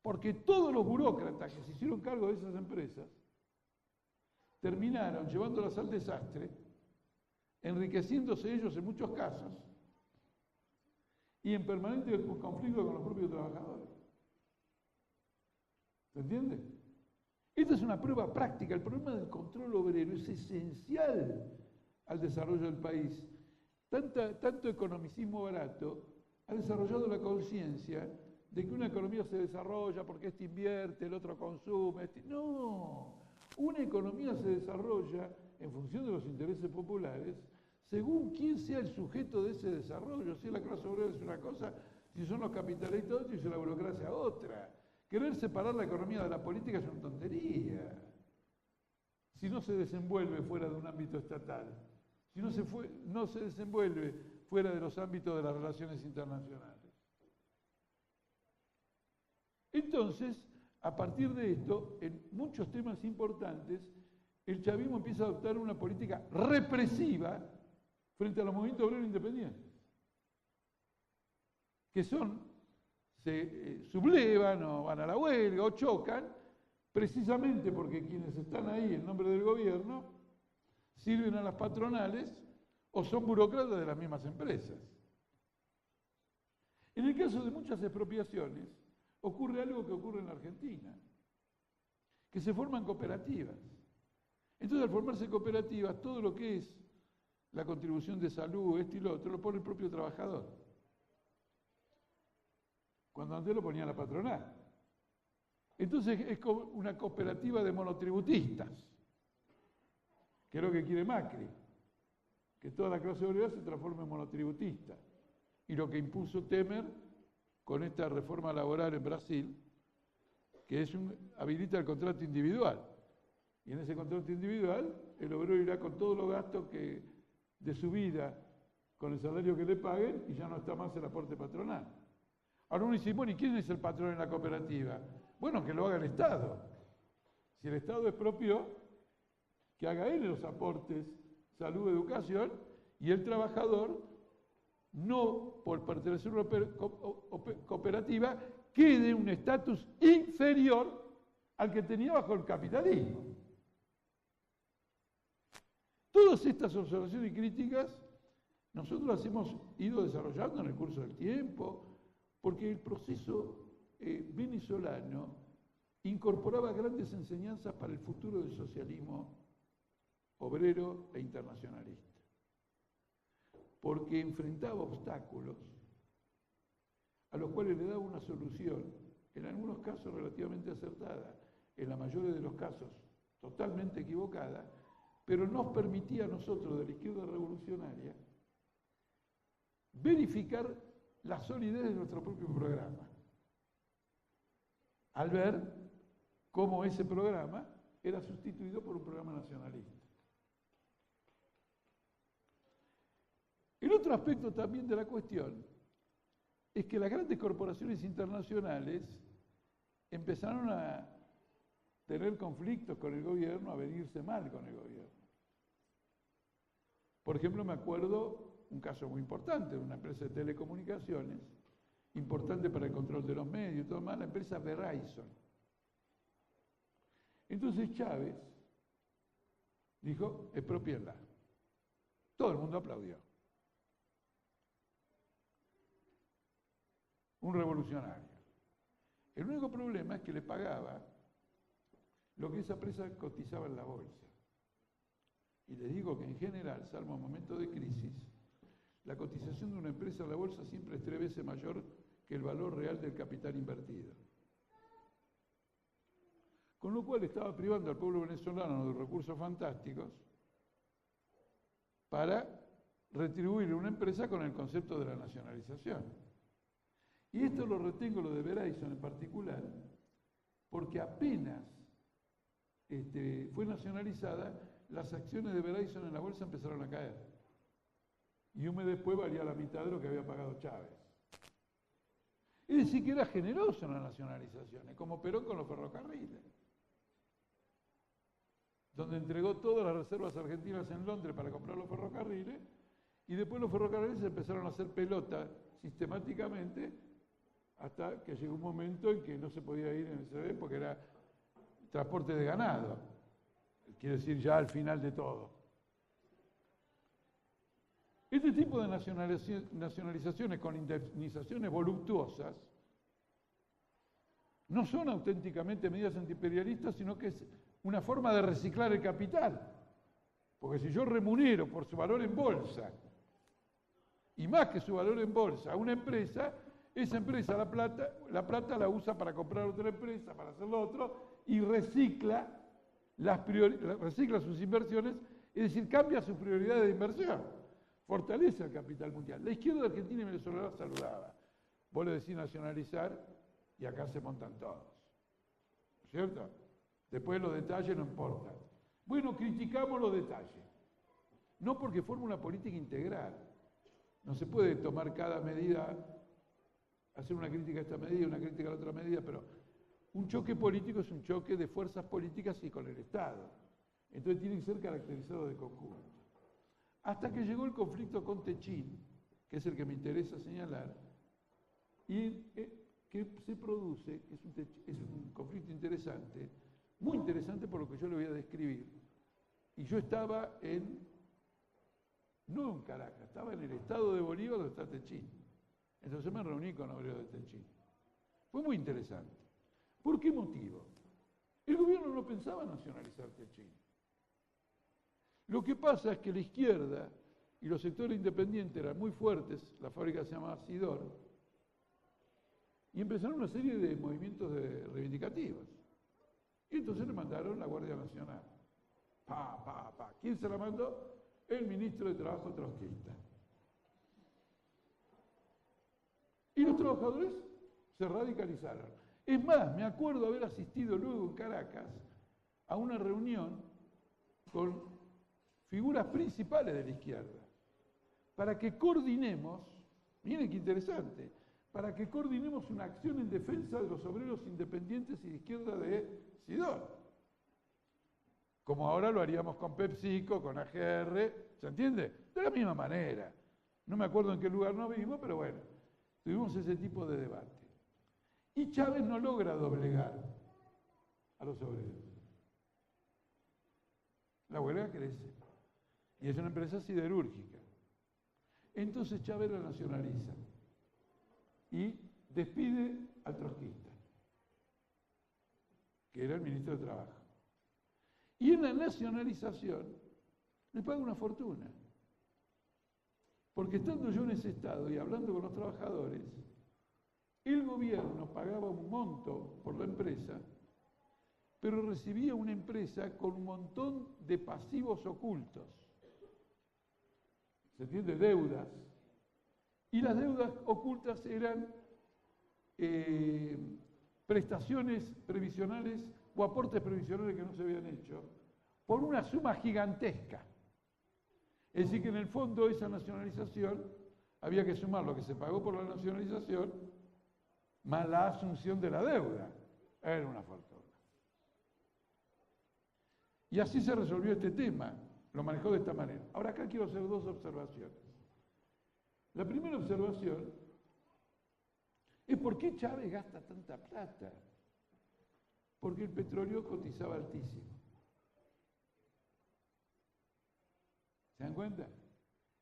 S1: porque todos los burócratas que se hicieron cargo de esas empresas terminaron llevándolas al desastre, enriqueciéndose ellos en muchos casos y en permanente conflicto con los propios trabajadores. ¿Se entiende? Esta es una prueba práctica. El problema del control obrero es esencial al desarrollo del país. Tanto economicismo barato ha desarrollado la conciencia de que una economía se desarrolla porque este invierte, el otro consume. No, una economía se desarrolla en función de los intereses populares según quién sea el sujeto de ese desarrollo. Si la clase obrera es una cosa, si son los capitalistas otra y si la burocracia otra. Querer separar la economía de la política es una tontería. Si no se desenvuelve fuera de un ámbito estatal, si no se desenvuelve fuera de los ámbitos de las relaciones internacionales. Entonces, a partir de esto, en muchos temas importantes, el chavismo empieza a adoptar una política represiva frente a los movimientos obreros independientes, que se sublevan o van a la huelga o chocan, precisamente porque quienes están ahí en nombre del gobierno sirven a las patronales o son burócratas de las mismas empresas. En el caso de muchas expropiaciones, ocurre algo que ocurre en la Argentina, que se forman cooperativas. Entonces, al formarse cooperativas, todo lo que es la contribución de salud, esto y lo otro, lo pone el propio trabajador. Cuando antes lo ponía la patronal. Entonces es como una cooperativa de monotributistas, que es lo que quiere Macri, que toda la clase obrera se transforme en monotributista. Y lo que impuso Temer con esta reforma laboral en Brasil, que habilita el contrato individual. Y en ese contrato individual, el obrero irá con todos los gastos de su vida, con el salario que le paguen, y ya no está más el aporte patronal. Ahora uno dice, bueno, ¿y quién es el patrón en la cooperativa? Bueno, que lo haga el Estado. Si el Estado expropió, que haga él los aportes, salud, educación, y el trabajador, no por pertenecer a una cooperativa, quede un estatus inferior al que tenía bajo el capitalismo. Todas estas observaciones y críticas nosotros las hemos ido desarrollando en el curso del tiempo, porque el proceso venezolano incorporaba grandes enseñanzas para el futuro del socialismo obrero e internacionalista, porque enfrentaba obstáculos a los cuales le daba una solución, en algunos casos relativamente acertada, en la mayoría de los casos totalmente equivocada, pero nos permitía a nosotros de la izquierda revolucionaria verificar la solidez de nuestro propio programa, al ver cómo ese programa era sustituido por un programa nacionalista. El otro aspecto también de la cuestión es que las grandes corporaciones internacionales empezaron a tener conflictos con el gobierno, a venirse mal con el gobierno. Por ejemplo, me acuerdo un caso muy importante de una empresa de telecomunicaciones, importante para el control de los medios y todo más, la empresa Verizon. Entonces Chávez dijo, expropienla. Todo el mundo aplaudió. Un revolucionario. El único problema es que le pagaba lo que esa empresa cotizaba en la bolsa. Y les digo que en general, salvo en momentos de crisis, la cotización de una empresa en la bolsa siempre es 3 veces mayor que el valor real del capital invertido. Con lo cual estaba privando al pueblo venezolano de recursos fantásticos para retribuir a una empresa con el concepto de la nacionalización. Y esto lo retengo, lo de Verizon en particular, porque apenas fue nacionalizada, las acciones de Verizon en la bolsa empezaron a caer. Y un mes después valía la mitad de lo que había pagado Chávez. Es decir, que era generoso en las nacionalizaciones, como Perón con los ferrocarriles, donde entregó todas las reservas argentinas en Londres para comprar los ferrocarriles, y después los ferrocarriles empezaron a hacer pelota sistemáticamente hasta que llegó un momento en que no se podía ir en ese tren porque era transporte de ganado, quiere decir ya al final de todo. Este tipo de nacionalizaciones con indemnizaciones voluptuosas no son auténticamente medidas antiimperialistas, sino que es una forma de reciclar el capital. Porque si yo remunero por su valor en bolsa, y más que su valor en bolsa, a una empresa, esa empresa la plata la usa para comprar otra empresa, para hacer lo otro, y recicla sus inversiones, es decir, cambia sus prioridades de inversión, fortalece el capital mundial. La izquierda argentina y venezolana saludaba. Vos le decís nacionalizar y acá se montan todos, ¿cierto? Después los detalles no importan. Bueno, criticamos los detalles, no porque forma una política integral. No se puede tomar cada medida, hacer una crítica a esta medida, una crítica a la otra medida, pero un choque político es un choque de fuerzas políticas y con el Estado. Entonces tiene que ser caracterizado de conjunto. Hasta que llegó el conflicto con Techín, que es el que me interesa señalar, y que se produce, es un conflicto interesante, muy interesante por lo que yo le voy a describir. Y yo estaba no en Caracas, estaba en el estado de Bolívar donde está Techín. Entonces me reuní con obreros de Techín. Fue muy interesante. ¿Por qué motivo? El gobierno no pensaba nacionalizar Techín. Lo que pasa es que la izquierda y los sectores independientes eran muy fuertes, la fábrica se llamaba Sidor, y empezaron una serie de movimientos reivindicativos. Y entonces le mandaron la Guardia Nacional. ¿Quién se la mandó? El ministro de Trabajo trotskista. Y los trabajadores se radicalizaron. Es más, me acuerdo haber asistido luego en Caracas a una reunión con figuras principales de la izquierda, para que coordinemos, miren qué interesante, para que coordinemos una acción en defensa de los obreros independientes y de izquierda de Sidor. Como ahora lo haríamos con PepsiCo, con AGR, ¿se entiende? De la misma manera. No me acuerdo en qué lugar nos vimos, pero bueno, tuvimos ese tipo de debate. Y Chávez no logra doblegar a los obreros. La huelga crece. Y es una empresa siderúrgica. Entonces Chávez la nacionaliza. Y despide al trotskista, que era el ministro de Trabajo. Y en la nacionalización le paga una fortuna. Porque estando yo en ese estado y hablando con los trabajadores, el gobierno pagaba un monto por la empresa, pero recibía una empresa con un montón de pasivos ocultos. ¿Se entiende? Deudas. Y las deudas ocultas eran prestaciones previsionales o aportes previsionales que no se habían hecho por una suma gigantesca. Es decir, que en el fondo esa nacionalización había que sumar lo que se pagó por la nacionalización más la asunción de la deuda. Era una fortuna. Y así se resolvió este tema. Lo manejó de esta manera. Ahora acá quiero hacer dos observaciones. La primera observación es por qué Chávez gasta tanta plata. Porque el petróleo cotizaba altísimo. ¿Se dan cuenta?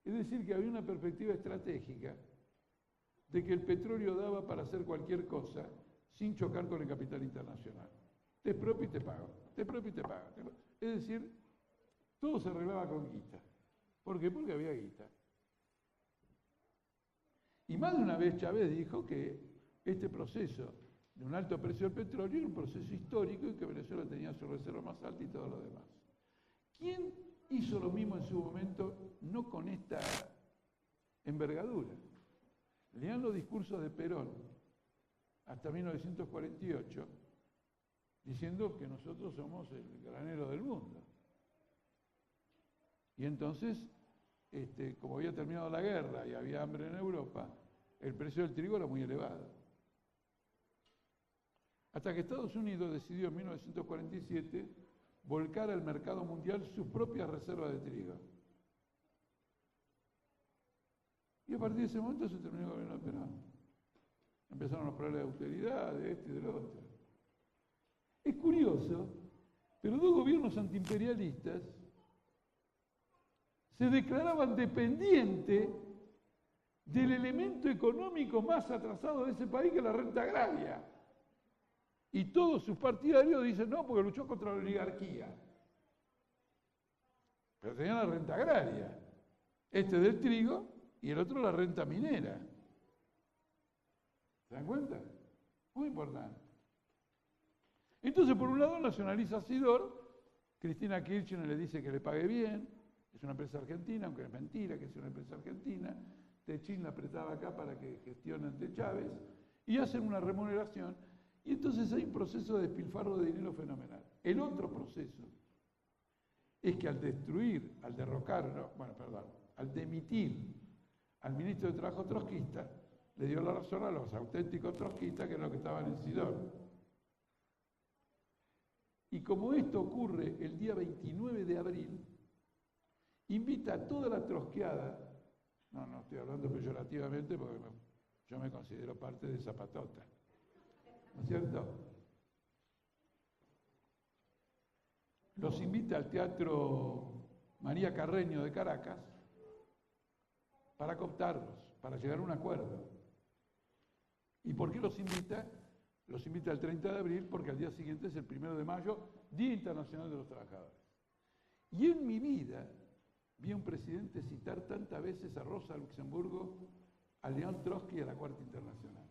S1: Es decir, que había una perspectiva estratégica de que el petróleo daba para hacer cualquier cosa sin chocar con el capital internacional. Te expropio y te pago, te expropio y te pago. Es decir, todo se arreglaba con guita. ¿Por qué? Porque había guita. Y más de una vez Chávez dijo que este proceso de un alto precio del petróleo era un proceso histórico y que Venezuela tenía su reserva más alta y todo lo demás. ¿Quién hizo lo mismo en su momento, no con esta envergadura? Lean los discursos de Perón hasta 1948, diciendo que nosotros somos el granero del mundo. Y entonces, como había terminado la guerra y había hambre en Europa, el precio del trigo era muy elevado. Hasta que Estados Unidos decidió en 1947 volcar al mercado mundial sus propias reservas de trigo. Y a partir de ese momento se terminó el gobierno de Perón. Empezaron los problemas de austeridad, de este y del otro. Es curioso, pero dos gobiernos antiimperialistas se declaraban dependientes del elemento económico más atrasado de ese país, que es la renta agraria. Y todos sus partidarios dicen no, porque luchó contra la oligarquía. Pero tenían la renta agraria. Este del trigo y el otro la renta minera. ¿Se dan cuenta? Muy importante. Entonces, por un lado, nacionaliza Sidor. Cristina Kirchner le dice que le pague bien. Es una empresa argentina, aunque es mentira que es una empresa argentina. Techín la apretaba acá para que gestione ante Chávez. Y hacen una remuneración. Y entonces hay un proceso de despilfarro de dinero fenomenal. El otro proceso es que al destruir, al derrocar, al demitir al ministro de Trabajo trotskista, le dio la razón a los auténticos trotskistas, que es lo que estaban en Sidor. Y como esto ocurre el día 29 de abril, invita a toda la trotskiada, no estoy hablando peyorativamente porque yo me considero parte de esa patota, ¿no es cierto? Los invita al Teatro María Carreño de Caracas para cooptarlos, para llegar a un acuerdo. ¿Y por qué los invita? Los invita el 30 de abril porque al día siguiente es el 1 de mayo, Día Internacional de los Trabajadores. Y en mi vida vi a un presidente citar tantas veces a Rosa Luxemburgo, a León Trotsky y a la Cuarta Internacional.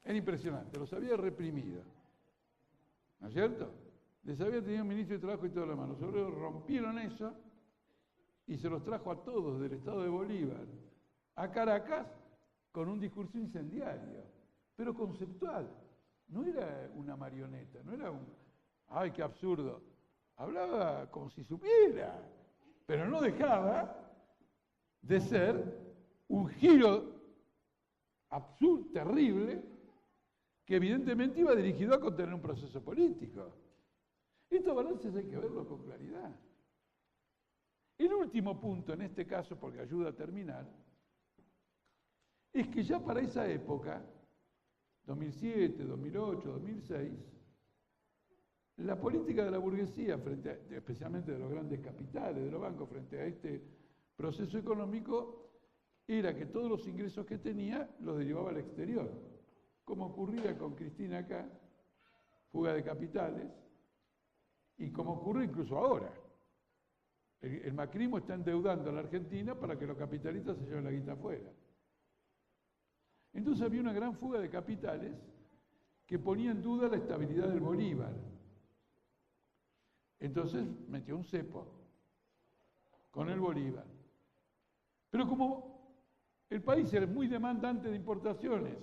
S1: Era impresionante, los había reprimido, ¿no es cierto? Les había tenido un ministro de Trabajo y todo lo demás. Los obreros rompieron eso y se los trajo a todos del estado de Bolívar a Caracas con un discurso incendiario, pero conceptual. No era una marioneta, no era un... ¡Ay, qué absurdo! Hablaba como si supiera, pero no dejaba de ser un giro absurdo, terrible, que evidentemente iba dirigido a contener un proceso político. Estos balances hay que verlos con claridad. El último punto en este caso, porque ayuda a terminar, es que ya para esa época, 2007, 2008, 2006, la política de la burguesía, especialmente de los grandes capitales, de los bancos, frente a este proceso económico, era que todos los ingresos que tenía los derivaba al exterior, como ocurría con Cristina acá, fuga de capitales, y como ocurre incluso ahora. El macrismo está endeudando a la Argentina para que los capitalistas se lleven la guita afuera. Entonces había una gran fuga de capitales que ponía en duda la estabilidad del Bolívar. Entonces metió un cepo con el Bolívar. Pero como el país es muy demandante de importaciones,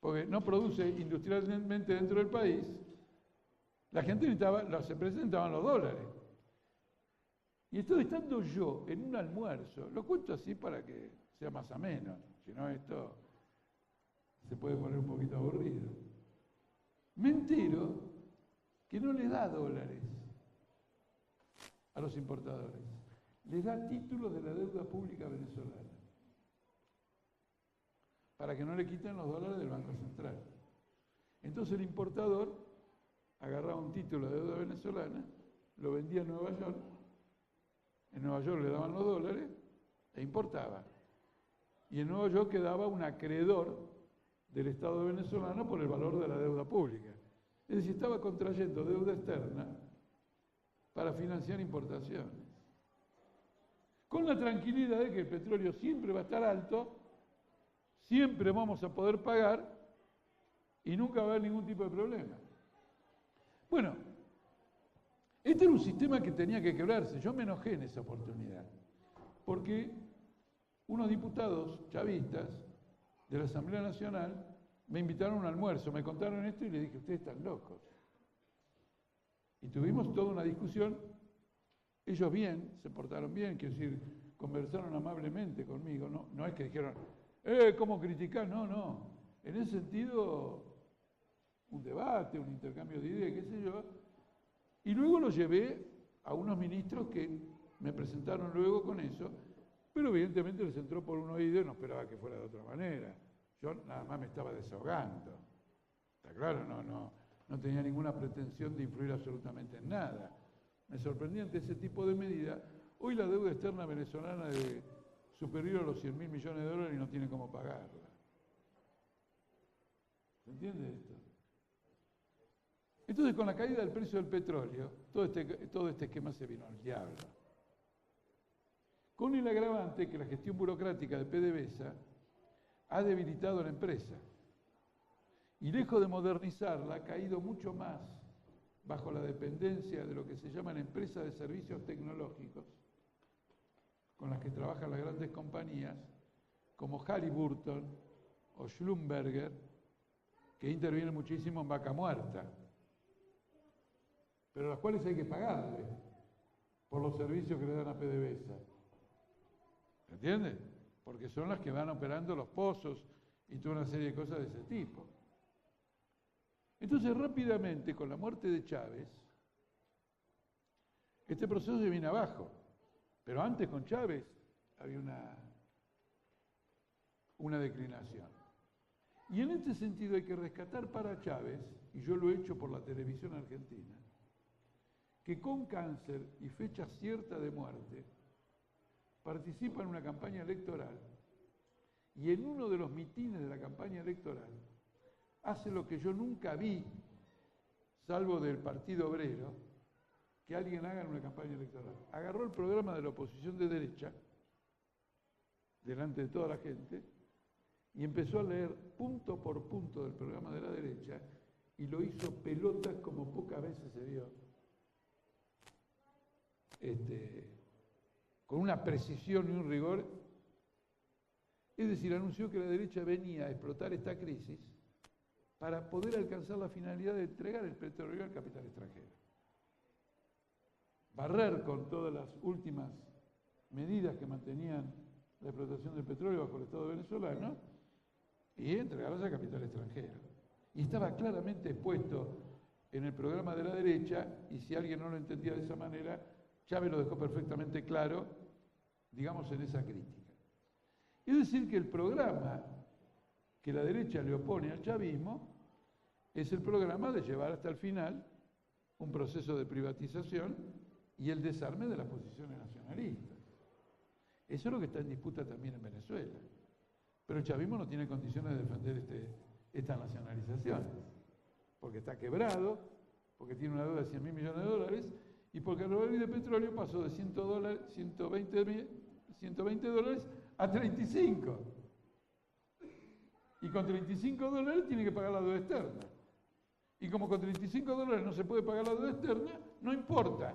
S1: porque no produce industrialmente dentro del país, la gente necesitaba, las empresas necesitaban los dólares. Y estoy estando yo en un almuerzo, lo cuento así para que sea más ameno, si no esto se puede poner un poquito aburrido. Me entero que no le da dólares a los importadores, les da títulos de la deuda pública venezolana, para que no le quiten los dólares del Banco Central. Entonces el importador agarraba un título de deuda venezolana, lo vendía en Nueva York, en Nueva York le daban los dólares e importaba. Y en Nueva York quedaba un acreedor del Estado venezolano por el valor de la deuda pública. Es decir, estaba contrayendo deuda externa para financiar importaciones. Con la tranquilidad de que el petróleo siempre va a estar alto, siempre vamos a poder pagar y nunca va a haber ningún tipo de problema. Bueno, este era un sistema que tenía que quebrarse. Yo me enojé en esa oportunidad, porque unos diputados chavistas de la Asamblea Nacional me invitaron a un almuerzo, me contaron esto y le dije, ustedes están locos. Y tuvimos toda una discusión. Ellos bien, se portaron bien, quiero decir, conversaron amablemente conmigo, no es que dijeron, ¿cómo criticar? No. En ese sentido, un debate, un intercambio de ideas, qué sé yo. Y luego lo llevé a unos ministros que me presentaron luego con eso, pero evidentemente les entró por un oído y no esperaba que fuera de otra manera. Yo nada más me estaba desahogando. Está claro, no tenía ninguna pretensión de influir absolutamente en nada. Me sorprendía ante ese tipo de medidas. Hoy la deuda externa venezolana es superior a los 100.000 millones de dólares y no tiene cómo pagarla. ¿Se entiende esto? Entonces, con la caída del precio del petróleo, todo este esquema se vino al diablo. Con el agravante que la gestión burocrática de PDVSA ha debilitado a la empresa y lejos de modernizarla, ha caído mucho más bajo la dependencia de lo que se llaman empresas de servicios tecnológicos, con las que trabajan las grandes compañías, como Halliburton o Schlumberger, que intervienen muchísimo en Vaca Muerta, pero a las cuales hay que pagarle por los servicios que le dan a PDVSA. ¿Me entiendes? Porque son las que van operando los pozos y toda una serie de cosas de ese tipo. Entonces, rápidamente, con la muerte de Chávez, este proceso se viene abajo. Pero antes, con Chávez, había una declinación. Y en este sentido hay que rescatar para Chávez, y yo lo he hecho por la televisión argentina, que con cáncer y fecha cierta de muerte, participa en una campaña electoral y en uno de los mitines de la campaña electoral hace lo que yo nunca vi, salvo del Partido Obrero, que alguien haga en una campaña electoral. Agarró el programa de la oposición de derecha, delante de toda la gente, y empezó a leer punto por punto del programa de la derecha y lo hizo pelotas como pocas veces se vio. Con una precisión y un rigor. Es decir, anunció que la derecha venía a explotar esta crisis para poder alcanzar la finalidad de entregar el petróleo al capital extranjero. Barrer con todas las últimas medidas que mantenían la explotación del petróleo bajo el Estado venezolano y entregarlas al capital extranjero. Y estaba claramente expuesto en el programa de la derecha, y si alguien no lo entendía de esa manera, Chávez lo dejó perfectamente claro, digamos, en esa crítica. Es decir, que el programa que la derecha le opone al chavismo es el programa de llevar hasta el final un proceso de privatización y el desarme de las posiciones nacionalistas. Eso es lo que está en disputa también en Venezuela. Pero el chavismo no tiene condiciones de defender estas nacionalizaciones, porque está quebrado, porque tiene una deuda de 100.000 millones de dólares, y porque el barril de petróleo pasó de 120 dólares a 35. Y con 35 dólares tiene que pagar la deuda externa. Y como con 35 dólares no se puede pagar la deuda externa, no importa.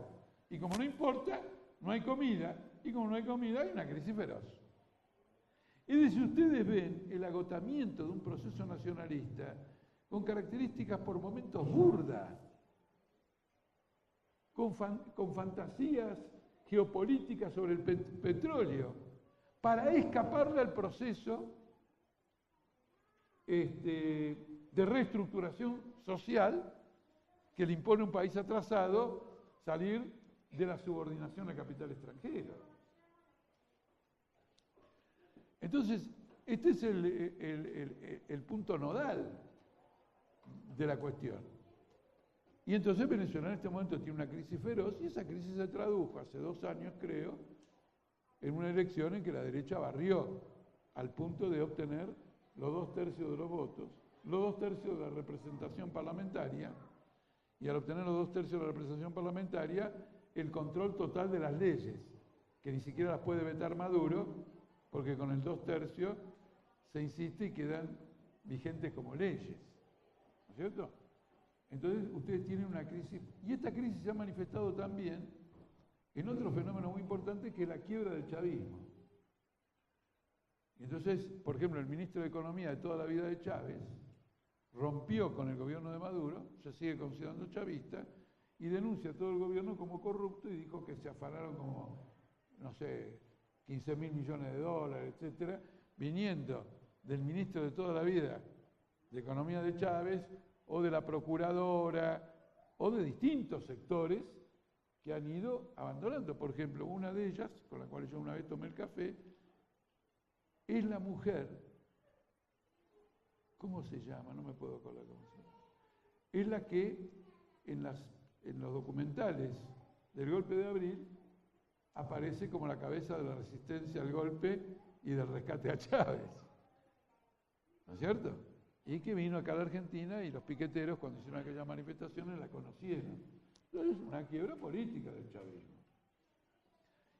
S1: Y como no importa, no hay comida. Y como no hay comida, hay una crisis feroz. Es decir, ustedes ven el agotamiento de un proceso nacionalista con características por momentos burdas, con fantasías geopolíticas sobre el petróleo, para escaparle al proceso de reestructuración social que le impone a un país atrasado salir de la subordinación al capital extranjero. Entonces, este es el punto nodal de la cuestión. Y entonces Venezuela en este momento tiene una crisis feroz y esa crisis se tradujo hace 2 años, creo, en una elección en que la derecha barrió al punto de obtener los 2/3 de los votos, los 2/3 de la representación parlamentaria, y al obtener los 2/3 de la representación parlamentaria, el control total de las leyes, que ni siquiera las puede vetar Maduro, porque con el 2/3 se insiste y quedan vigentes como leyes, ¿no es cierto? Entonces ustedes tienen una crisis, y esta crisis se ha manifestado también en otro fenómeno muy importante que es la quiebra del chavismo. Entonces, por ejemplo, el ministro de Economía de toda la vida de Chávez rompió con el gobierno de Maduro, se sigue considerando chavista, y denuncia a todo el gobierno como corrupto y dijo que se afanaron como, no sé, 15.000 millones de dólares, etcétera, viniendo del ministro de toda la vida de Economía de Chávez, o de la procuradora, o de distintos sectores que han ido abandonando. Por ejemplo, una de ellas, con la cual yo una vez tomé el café, es la mujer, ¿cómo se llama? No me puedo acordar cómo se llama. Es la que en los documentales del golpe de abril aparece como la cabeza de la resistencia al golpe y del rescate a Chávez. ¿No es cierto? Y que vino acá a la Argentina y los piqueteros, cuando hicieron aquellas manifestaciones, la conocieron. Entonces, es una quiebra política del chavismo.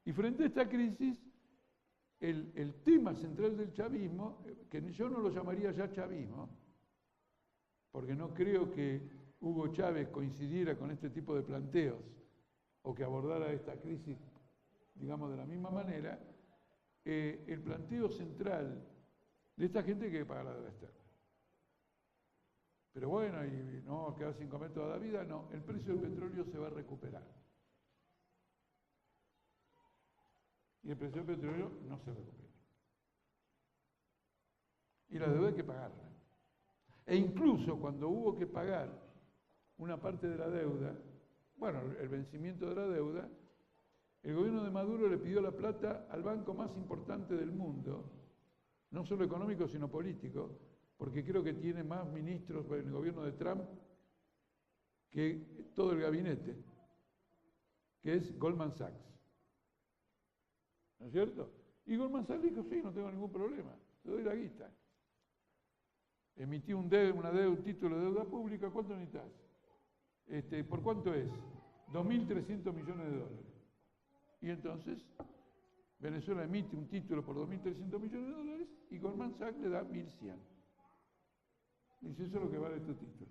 S1: Y frente a esta crisis, el tema central del chavismo, que yo no lo llamaría ya chavismo, porque no creo que Hugo Chávez coincidiera con este tipo de planteos o que abordara esta crisis, digamos, de la misma manera, el planteo central de esta gente que paga la deuda externa. Pero bueno, y no quedar sin comer toda la vida, no, el precio del petróleo se va a recuperar. Y el precio del petróleo no se recupera. Y la deuda hay que pagarla. E incluso cuando hubo que pagar una parte de la deuda, bueno, el vencimiento de la deuda, el gobierno de Maduro le pidió la plata al banco más importante del mundo, no solo económico, sino político, porque creo que tiene más ministros en el gobierno de Trump que todo el gabinete, que es Goldman Sachs. ¿No es cierto? Y Goldman Sachs dijo, sí, no tengo ningún problema, te doy la guita. Emití un título de deuda pública, ¿cuánto necesitas? ¿Por cuánto es? 2.300 millones de dólares. Y entonces, Venezuela emite un título por 2.300 millones de dólares y Goldman Sachs le da 1.100. Dice, eso es lo que vale tu título.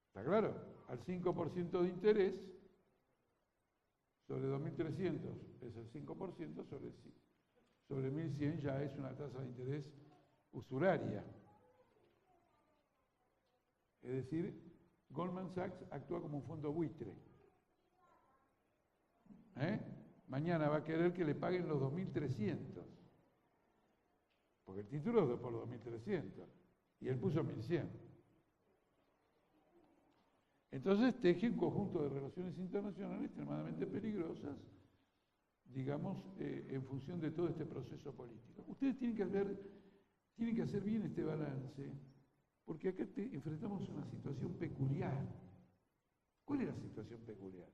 S1: ¿Está claro? Al 5% de interés, sobre 2.300 es el 5%, sobre 1.100 ya es una tasa de interés usuraria. Es decir, Goldman Sachs actúa como un fondo buitre. Mañana va a querer que le paguen los 2.300. Porque el título es por 2.300 y él puso 1.100. Entonces teje un conjunto de relaciones internacionales extremadamente peligrosas, digamos, en función de todo este proceso político. Ustedes tienen que hacer bien este balance, porque acá enfrentamos una situación peculiar. ¿Cuál es la situación peculiar?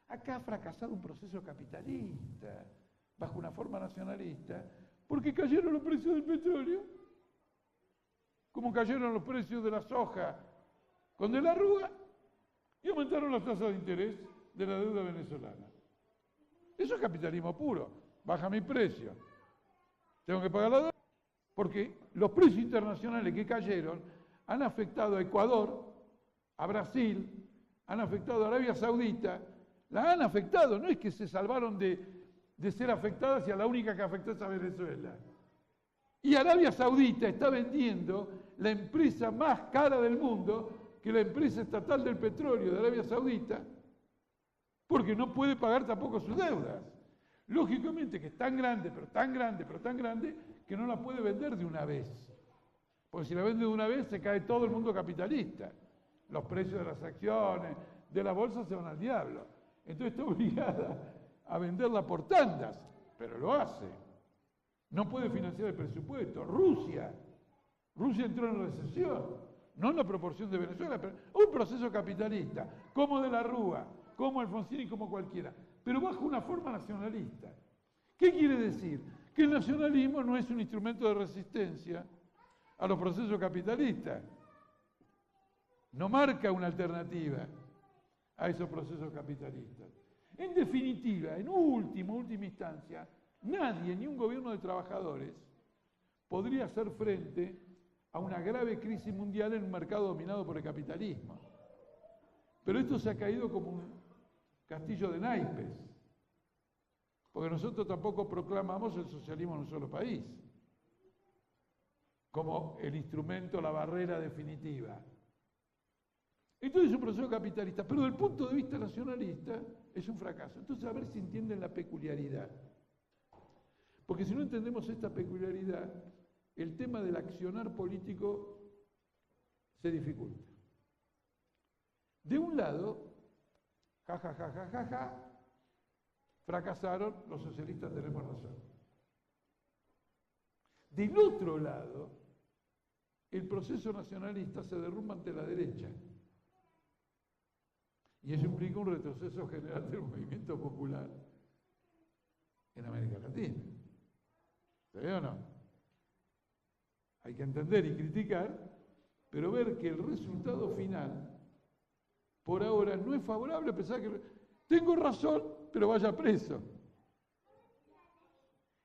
S1: Acá ha fracasado un proceso capitalista, bajo una forma nacionalista, porque cayeron los precios del petróleo, como cayeron los precios de la soja con De la Rúa, y aumentaron las tasas de interés de la deuda venezolana. Eso es capitalismo puro. Baja mi precio. Tengo que pagar la deuda. Porque los precios internacionales que cayeron han afectado a Ecuador, a Brasil, han afectado a Arabia Saudita, la han afectado. No es que se salvaron de de ser afectadas y a la única que afectó es a Venezuela. Y Arabia Saudita está vendiendo la empresa más cara del mundo, que la empresa estatal del petróleo de Arabia Saudita, porque no puede pagar tampoco sus deudas. Lógicamente que es tan grande, pero tan grande, pero tan grande, que no la puede vender de una vez. Porque si la vende de una vez se cae todo el mundo capitalista. Los precios de las acciones, de la bolsa se van al diablo. Entonces está obligada a venderla por tandas, pero lo hace. No puede financiar el presupuesto. Rusia entró en recesión, no en la proporción de Venezuela, pero un proceso capitalista, como de la Rúa, como Alfonsín y como cualquiera, pero bajo una forma nacionalista. ¿Qué quiere decir? Que el nacionalismo no es un instrumento de resistencia a los procesos capitalistas. No marca una alternativa a esos procesos capitalistas. En definitiva, en última instancia, nadie, ni un gobierno de trabajadores, podría hacer frente a una grave crisis mundial en un mercado dominado por el capitalismo. Pero esto se ha caído como un castillo de naipes, porque nosotros tampoco proclamamos el socialismo en un solo país, como el instrumento, la barrera definitiva. Entonces es un proceso capitalista, pero desde el punto de vista nacionalista es un fracaso. Entonces a ver si entienden la peculiaridad. Porque si no entendemos esta peculiaridad, el tema del accionar político se dificulta. De un lado, fracasaron, los socialistas tenemos razón. Del otro lado, el proceso nacionalista se derrumba ante la derecha. Y eso implica un retroceso general del movimiento popular en América Latina. ¿Se ve o no? Hay que entender y criticar, pero ver que el resultado final, por ahora, no es favorable, a pesar que tengo razón, pero vaya preso.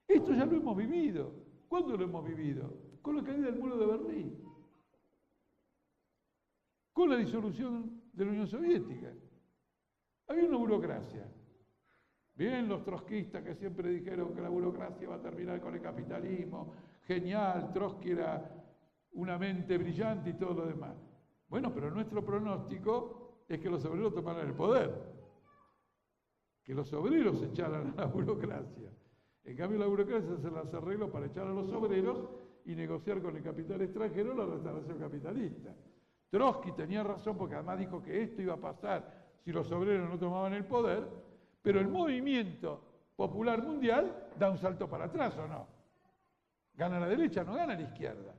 S1: Esto ya lo hemos vivido. ¿Cuándo lo hemos vivido? Con la caída del muro de Berlín, con la disolución de la Unión Soviética. Había una burocracia. Bien, los trotskistas que siempre dijeron que la burocracia va a terminar con el capitalismo, genial, Trotsky era una mente brillante y todo lo demás. Bueno, pero nuestro pronóstico es que los obreros tomaran el poder, que los obreros echaran a la burocracia. En cambio, la burocracia se las arregló para echar a los obreros y negociar con el capital extranjero la restauración capitalista. Trotsky tenía razón porque además dijo que esto iba a pasar si los obreros no tomaban el poder, pero el movimiento popular mundial da un salto para atrás, ¿o no? Gana la derecha, no gana la izquierda.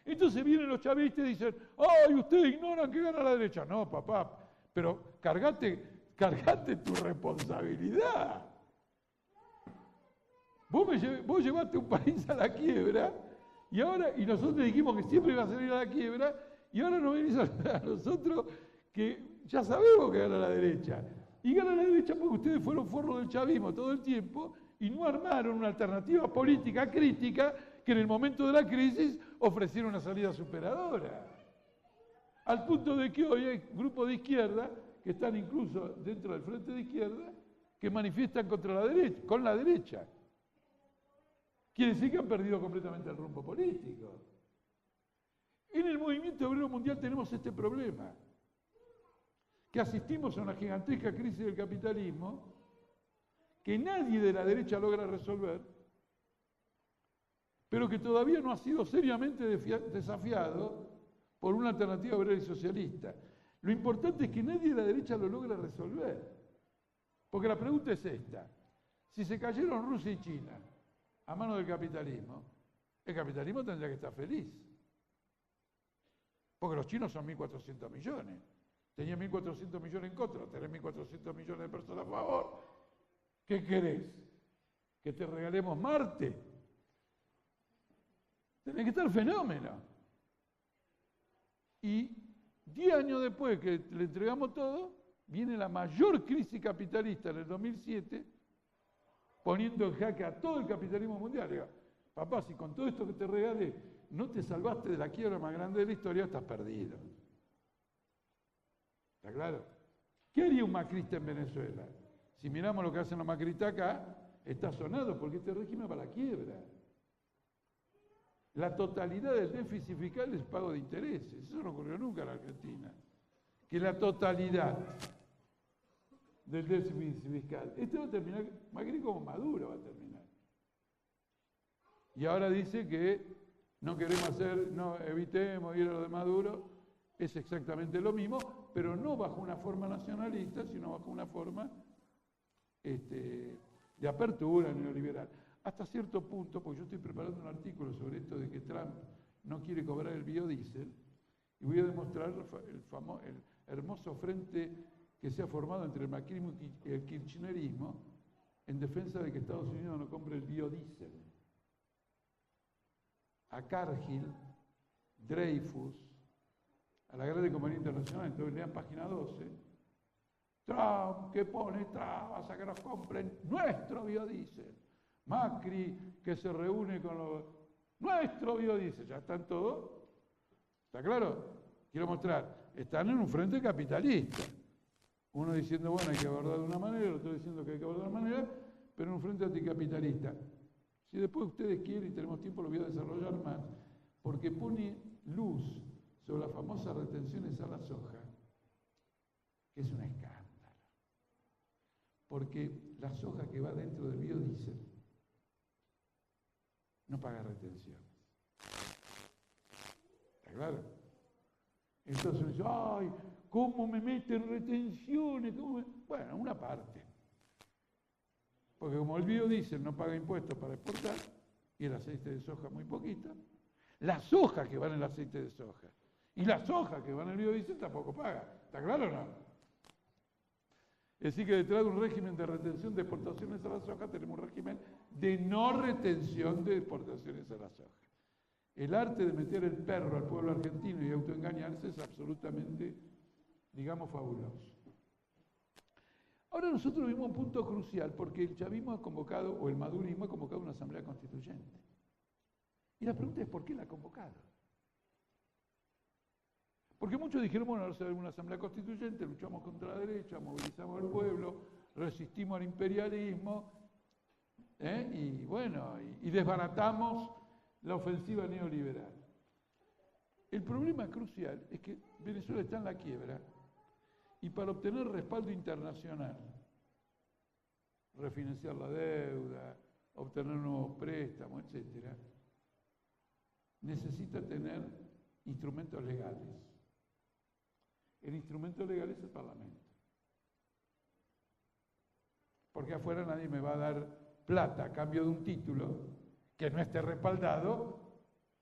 S1: Entonces vienen los chavistas y dicen, ¡ay, ustedes ignoran que gana la derecha! No, papá, pero cargate tu responsabilidad. Vos llevaste un país a la quiebra y nosotros dijimos que siempre iba a salir a la quiebra y ahora nos venís a nosotros que ya sabemos que gana la derecha. Y gana la derecha porque ustedes fueron forros del chavismo todo el tiempo y no armaron una alternativa política crítica que en el momento de la crisis ofreciera una salida superadora. Al punto de que hoy hay grupos de izquierda que están incluso dentro del frente de izquierda que manifiestan contra la derecha, con la derecha. Quiere decir que han perdido completamente el rumbo político. En el movimiento obrero mundial tenemos este problema, que asistimos a una gigantesca crisis del capitalismo que nadie de la derecha logra resolver, pero que todavía no ha sido seriamente desafiado por una alternativa obrera y socialista. Lo importante es que nadie de la derecha lo logra resolver, porque la pregunta es esta: si se cayeron Rusia y China a manos del capitalismo, el capitalismo tendría que estar feliz, porque los chinos son 1.400 millones. Tenía 1.400 millones en contra, tenés 1.400 millones de personas a favor. ¿Qué querés? ¿Que te regalemos Marte? Tenés que estar fenómeno. Y 10 años después que le entregamos todo, viene la mayor crisis capitalista en el 2007, poniendo en jaque a todo el capitalismo mundial. Digo, papá, si con todo esto que te regalé no te salvaste de la quiebra más grande de la historia, estás perdido. ¿Está claro? ¿Qué haría un macrista en Venezuela? Si miramos lo que hacen los macristas acá, está sonado porque este régimen va a la quiebra. La totalidad del déficit fiscal es pago de intereses. Eso no ocurrió nunca en la Argentina. Que la totalidad del déficit fiscal. Este va a terminar, Macri como Maduro va a terminar. Y ahora dice que no queremos hacer, no evitemos ir a lo de Maduro. Es exactamente lo mismo, pero no bajo una forma nacionalista, sino bajo una forma de apertura neoliberal. Hasta cierto punto, porque yo estoy preparando un artículo sobre esto de que Trump no quiere cobrar el biodiesel, y voy a demostrar el hermoso frente que se ha formado entre el macrismo y el kirchnerismo en defensa de que Estados Unidos no compre el biodiesel. A Cargill, Dreyfus, a la Grande Compañía Internacional, entonces lean página 12, Trump, que pone trabas a que nos compren nuestro biodiesel. Macri, que se reúne con los... Nuestro biodiesel, ya están todos. ¿Está claro? Quiero mostrar, están en un frente capitalista. Uno diciendo, bueno, hay que abordar de una manera, el otro diciendo que hay que abordar de una manera, pero en un frente anticapitalista. Si después ustedes quieren y tenemos tiempo, lo voy a desarrollar más, porque pone luz sobre las famosas retenciones a la soja, que es un escándalo. Porque la soja que va dentro del biodiesel no paga retenciones. ¿Está claro? Entonces uno dice, ay, ¿cómo me meten retenciones? Bueno, una parte. Porque como el biodiesel no paga impuestos para exportar, y el aceite de soja muy poquito, la soja que va en el aceite de soja y la soja que va en el biodiesel tampoco paga. ¿Está claro o no? Es decir, que detrás de un régimen de retención de exportaciones a la soja tenemos un régimen de no retención de exportaciones a la soja. El arte de meter el perro al pueblo argentino y autoengañarse es absolutamente, digamos, fabuloso. Ahora nosotros vimos un punto crucial porque el chavismo ha convocado, o el madurismo ha convocado una asamblea constituyente. Y la pregunta es, ¿por qué la ha convocado? Porque muchos dijeron, bueno, ahora se va a una asamblea constituyente, luchamos contra la derecha, movilizamos al pueblo, resistimos al imperialismo, y bueno, y desbaratamos la ofensiva neoliberal. El problema crucial es que Venezuela está en la quiebra y para obtener respaldo internacional, refinanciar la deuda, obtener nuevos préstamos, etc., necesita tener instrumentos legales. El instrumento legal es el Parlamento. Porque afuera nadie me va a dar plata a cambio de un título que no esté respaldado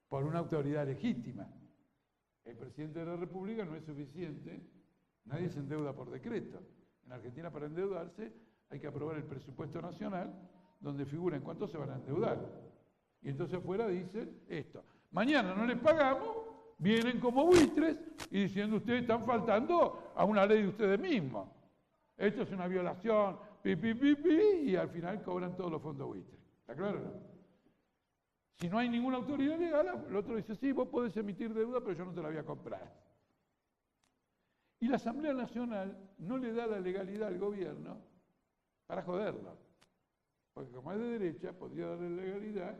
S1: por una autoridad legítima. El presidente de la República no es suficiente, nadie se endeuda por decreto. En Argentina para endeudarse hay que aprobar el presupuesto nacional donde figura en cuánto se van a endeudar. Y entonces afuera dicen esto, mañana no les pagamos, vienen como buitres y diciendo ustedes están faltando a una ley de ustedes mismos. Esto es una violación, y al final cobran todos los fondos buitres. ¿Está claro o no? Si no hay ninguna autoridad legal, el otro dice, sí, vos podés emitir deuda, pero yo no te la voy a comprar. Y la Asamblea Nacional no le da la legalidad al gobierno para joderlo. Porque como es de derecha, podría darle legalidad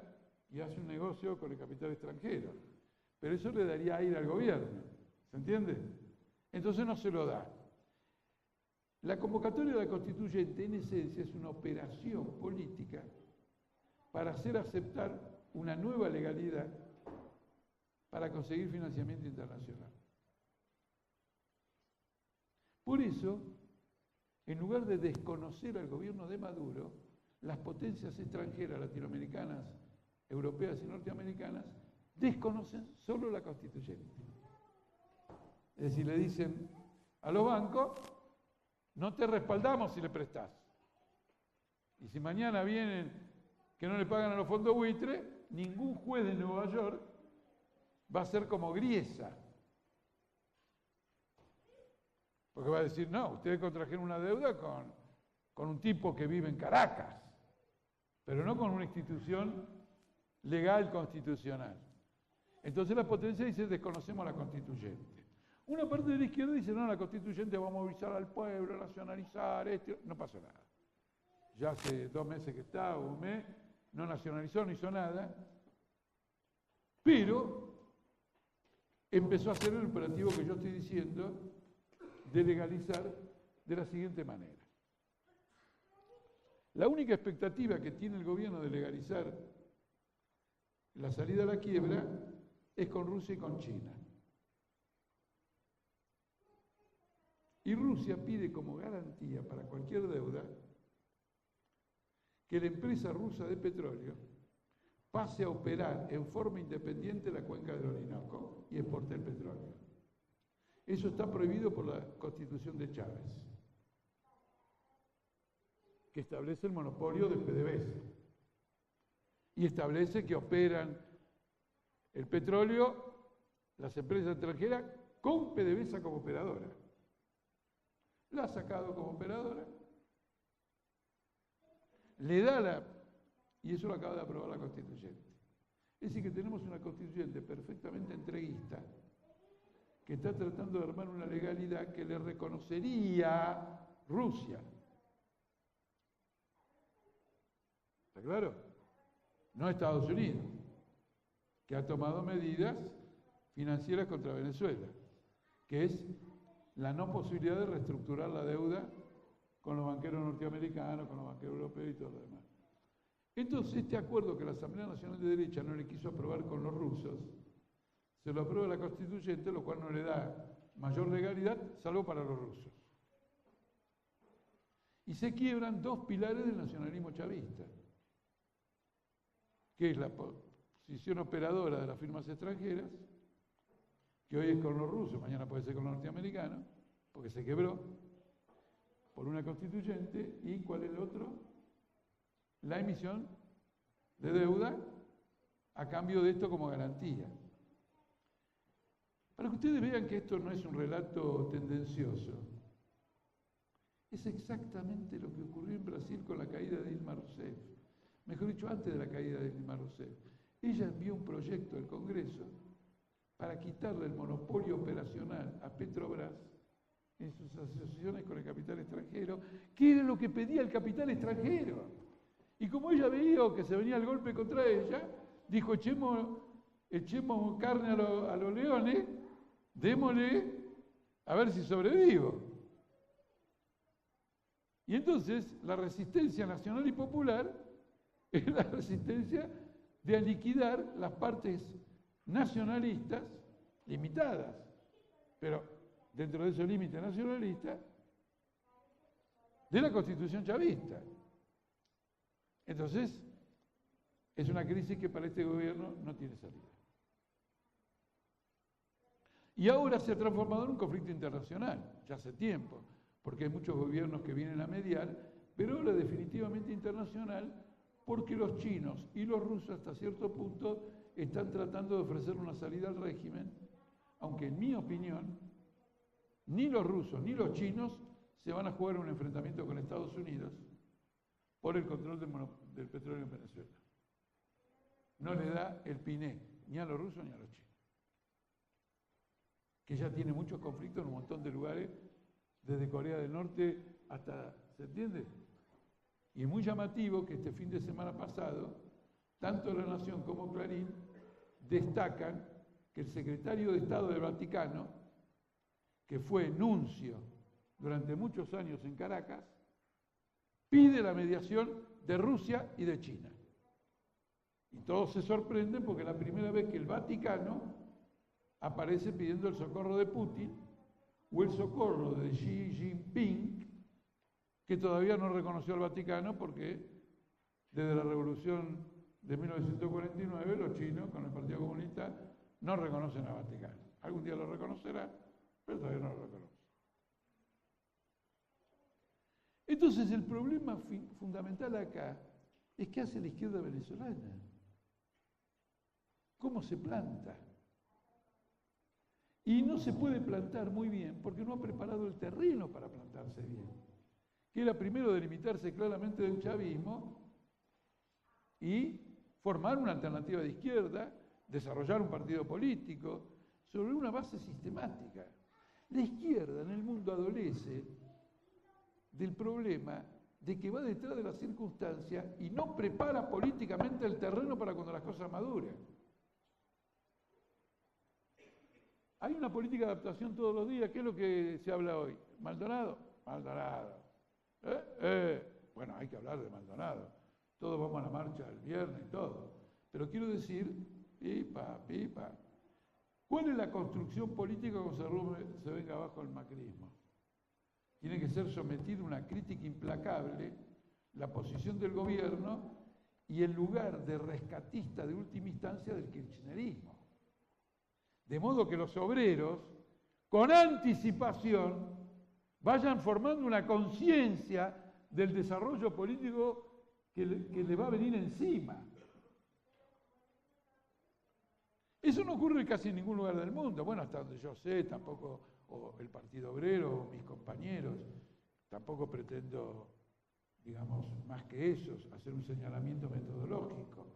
S1: y hace un negocio con el capital extranjero. Pero eso le daría aire al gobierno. ¿Se entiende? Entonces no se lo da. La convocatoria de la constituyente, en esencia, es una operación política para hacer aceptar una nueva legalidad para conseguir financiamiento internacional. Por eso, en lugar de desconocer al gobierno de Maduro, las potencias extranjeras latinoamericanas, europeas y norteamericanas desconocen solo la constituyente. Es decir, le dicen a los bancos, no te respaldamos si le prestás. Y si mañana vienen que no le pagan a los fondos buitres, ningún juez de Nueva York va a ser como Griesa. Porque va a decir, no, ustedes contrajeron una deuda con un tipo que vive en Caracas, pero no con una institución legal constitucional. Entonces la potencia dice, desconocemos a la constituyente. Una parte de la izquierda dice, no, la constituyente va a movilizar al pueblo, nacionalizar, no pasa nada. ya hace 2 meses que está, o un mes, no nacionalizó, no hizo nada, pero empezó a hacer el operativo que yo estoy diciendo de legalizar de la siguiente manera. La única expectativa que tiene el gobierno de legalizar la salida a la quiebra es con Rusia y con China. Y Rusia pide como garantía para cualquier deuda que la empresa rusa de petróleo pase a operar en forma independiente la cuenca del Orinoco y exporte el petróleo. Eso está prohibido por la Constitución de Chávez, que establece el monopolio de PDVSA y establece que operan el petróleo las empresas extranjeras con PDVSA como operadora. La ha sacado como operadora, le da y eso lo acaba de aprobar la Constituyente. Es decir, que tenemos una Constituyente perfectamente entreguista que está tratando de armar una legalidad que le reconocería Rusia. ¿Está claro? No Estados Unidos, que ha tomado medidas financieras contra Venezuela, que es la no posibilidad de reestructurar la deuda con los banqueros norteamericanos, con los banqueros europeos y todo lo demás. Entonces, este acuerdo que la Asamblea Nacional de Derecha no le quiso aprobar con los rusos, se lo aprueba la Constituyente, lo cual no le da mayor legalidad, salvo para los rusos. Y se quiebran 2 pilares del nacionalismo chavista, que es la posición operadora de las firmas extranjeras, que hoy es con los rusos, mañana puede ser con los norteamericanos, porque se quebró por una constituyente. ¿Y cuál es el otro? La emisión de deuda a cambio de esto como garantía. Para que ustedes vean que esto no es un relato tendencioso, es exactamente lo que ocurrió en Brasil con la caída de Dilma Rousseff. Mejor dicho, antes de la caída de Dilma Rousseff. Ella envió un proyecto al Congreso para quitarle el monopolio operacional a Petrobras en sus asociaciones con el capital extranjero, que era lo que pedía el capital extranjero. Y como ella veía que se venía el golpe contra ella, dijo, echemos carne a los leones, démosle a ver si sobrevivo. Y entonces la resistencia nacional y popular es la resistencia de liquidar las partes nacionalistas limitadas, pero dentro de esos límites nacionalistas de la Constitución chavista. Entonces, es una crisis que para este gobierno no tiene salida. Y ahora se ha transformado en un conflicto internacional, ya hace tiempo, porque hay muchos gobiernos que vienen a mediar, pero ahora definitivamente internacional, porque los chinos y los rusos hasta cierto punto están tratando de ofrecer una salida al régimen, aunque en mi opinión, ni los rusos ni los chinos se van a jugar un enfrentamiento con Estados Unidos por el control del petróleo en Venezuela. No le da el piné ni a los rusos ni a los chinos, que ya tiene muchos conflictos en un montón de lugares, desde Corea del Norte hasta, ¿se entiende? Y es muy llamativo que este fin de semana pasado, tanto La Nación como Clarín destacan que el secretario de Estado del Vaticano, que fue nuncio durante muchos años en Caracas, pide la mediación de Rusia y de China. Y todos se sorprenden porque es la primera vez que el Vaticano aparece pidiendo el socorro de Putin o el socorro de Xi Jinping, que todavía no reconoció al Vaticano porque desde la revolución de 1949 los chinos con el Partido Comunista no reconocen al Vaticano. Algún día lo reconocerán, pero todavía no lo reconoce. Entonces el problema fundamental acá es qué hace la izquierda venezolana. ¿Cómo se planta? Y no se puede plantar muy bien porque no ha preparado el terreno para plantarse bien. Que era primero delimitarse claramente del chavismo y formar una alternativa de izquierda, desarrollar un partido político sobre una base sistemática. La izquierda en el mundo adolece del problema de que va detrás de la circunstancia y no prepara políticamente el terreno para cuando las cosas maduren. Hay una política de adaptación todos los días. ¿Qué es lo que se habla hoy? ¿Maldonado? Maldonado. Bueno, hay que hablar de Maldonado. Todos vamos a la marcha el viernes y todo. Pero quiero decir, pipa. ¿Cuál es la construcción política cuando se venga abajo el macrismo? Tiene que ser sometida a una crítica implacable la posición del gobierno y el lugar de rescatista de última instancia del kirchnerismo. De modo que los obreros, con anticipación, vayan formando una conciencia del desarrollo político que le va a venir encima. Eso no ocurre casi en ningún lugar del mundo. Bueno, hasta donde yo sé, tampoco, o el Partido Obrero, o mis compañeros, tampoco pretendo, digamos, más que esos, hacer un señalamiento metodológico.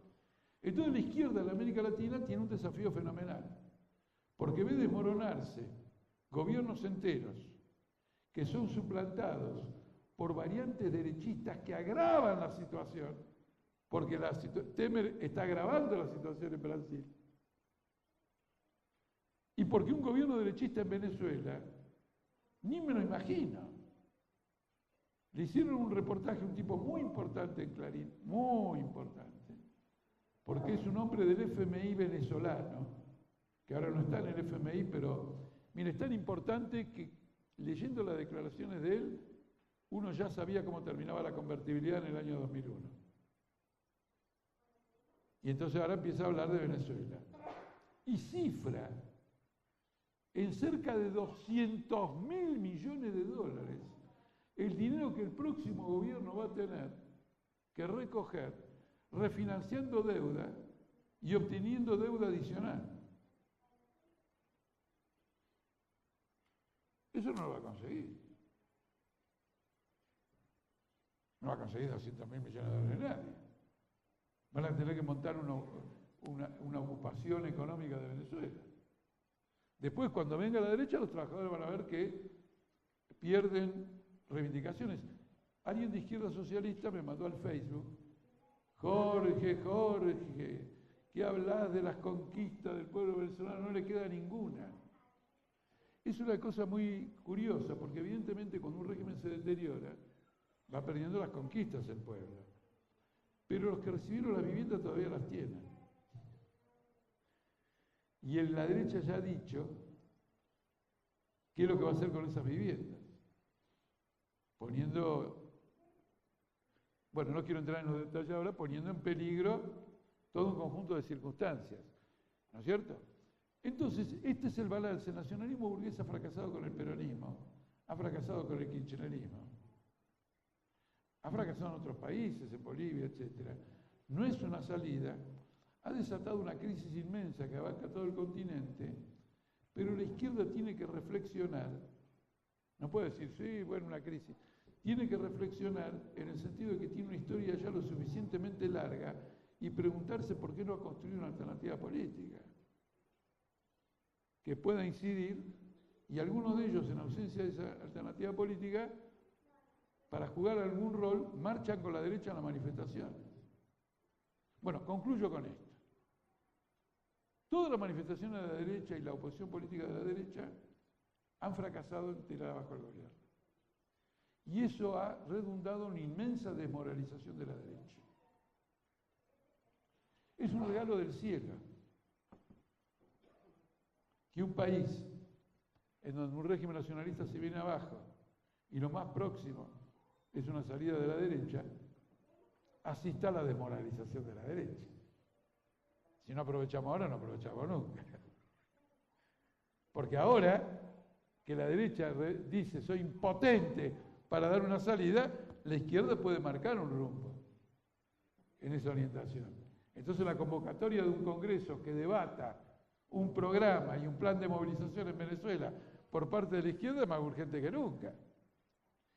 S1: Entonces la izquierda de América Latina tiene un desafío fenomenal, porque ve desmoronarse gobiernos enteros que son suplantados por variantes derechistas que agravan la situación, porque Temer está agravando la situación en Brasil. Y porque un gobierno derechista en Venezuela, ni me lo imagino. Le hicieron un reportaje a un tipo muy importante en Clarín, muy importante, porque es un hombre del FMI venezolano, que ahora no está en el FMI, pero mire, es tan importante que leyendo las declaraciones de él, uno ya sabía cómo terminaba la convertibilidad en el año 2001. Y entonces ahora empieza a hablar de Venezuela. Y cifra en cerca de 200.000 millones de dólares el dinero que el próximo gobierno va a tener que recoger refinanciando deuda y obteniendo deuda adicional. Eso no lo va a conseguir. No va a conseguir 200.000 millones de dólares nadie. Van a tener que montar una ocupación económica de Venezuela. Después, cuando venga la derecha, los trabajadores van a ver que pierden reivindicaciones. Alguien de izquierda socialista me mandó al Facebook: Jorge, ¿qué hablas de las conquistas del pueblo venezolano? No le queda ninguna. Es una cosa muy curiosa, porque evidentemente cuando un régimen se deteriora, va perdiendo las conquistas el pueblo. Pero los que recibieron las viviendas todavía las tienen. Y la derecha ya ha dicho qué es lo que va a hacer con esas viviendas. Poniendo, bueno, no quiero entrar en los detalles ahora, poniendo en peligro todo un conjunto de circunstancias. ¿No es cierto? Entonces, este es el balance. El nacionalismo burgués ha fracasado con el peronismo, ha fracasado con el kirchnerismo, ha fracasado en otros países, en Bolivia, etc. No es una salida. Ha desatado una crisis inmensa que abarca todo el continente, pero la izquierda tiene que reflexionar. No puede decir, sí, bueno, una crisis. Tiene que reflexionar en el sentido de que tiene una historia ya lo suficientemente larga y preguntarse por qué no ha construido una alternativa política que pueda incidir, y algunos de ellos, en ausencia de esa alternativa política, para jugar algún rol, marchan con la derecha en las manifestaciones. Bueno, concluyo con esto. Todas las manifestaciones de la derecha y la oposición política de la derecha han fracasado en tirar abajo el gobierno. Y eso ha redundado en una inmensa desmoralización de la derecha. Es un regalo del cielo que un país en donde un régimen nacionalista se viene abajo y lo más próximo es una salida de la derecha, así está la desmoralización de la derecha. Si no aprovechamos ahora, no aprovechamos nunca. Porque ahora que la derecha dice soy impotente para dar una salida, la izquierda puede marcar un rumbo en esa orientación. Entonces la convocatoria de un congreso que debata un programa y un plan de movilización en Venezuela por parte de la izquierda es más urgente que nunca.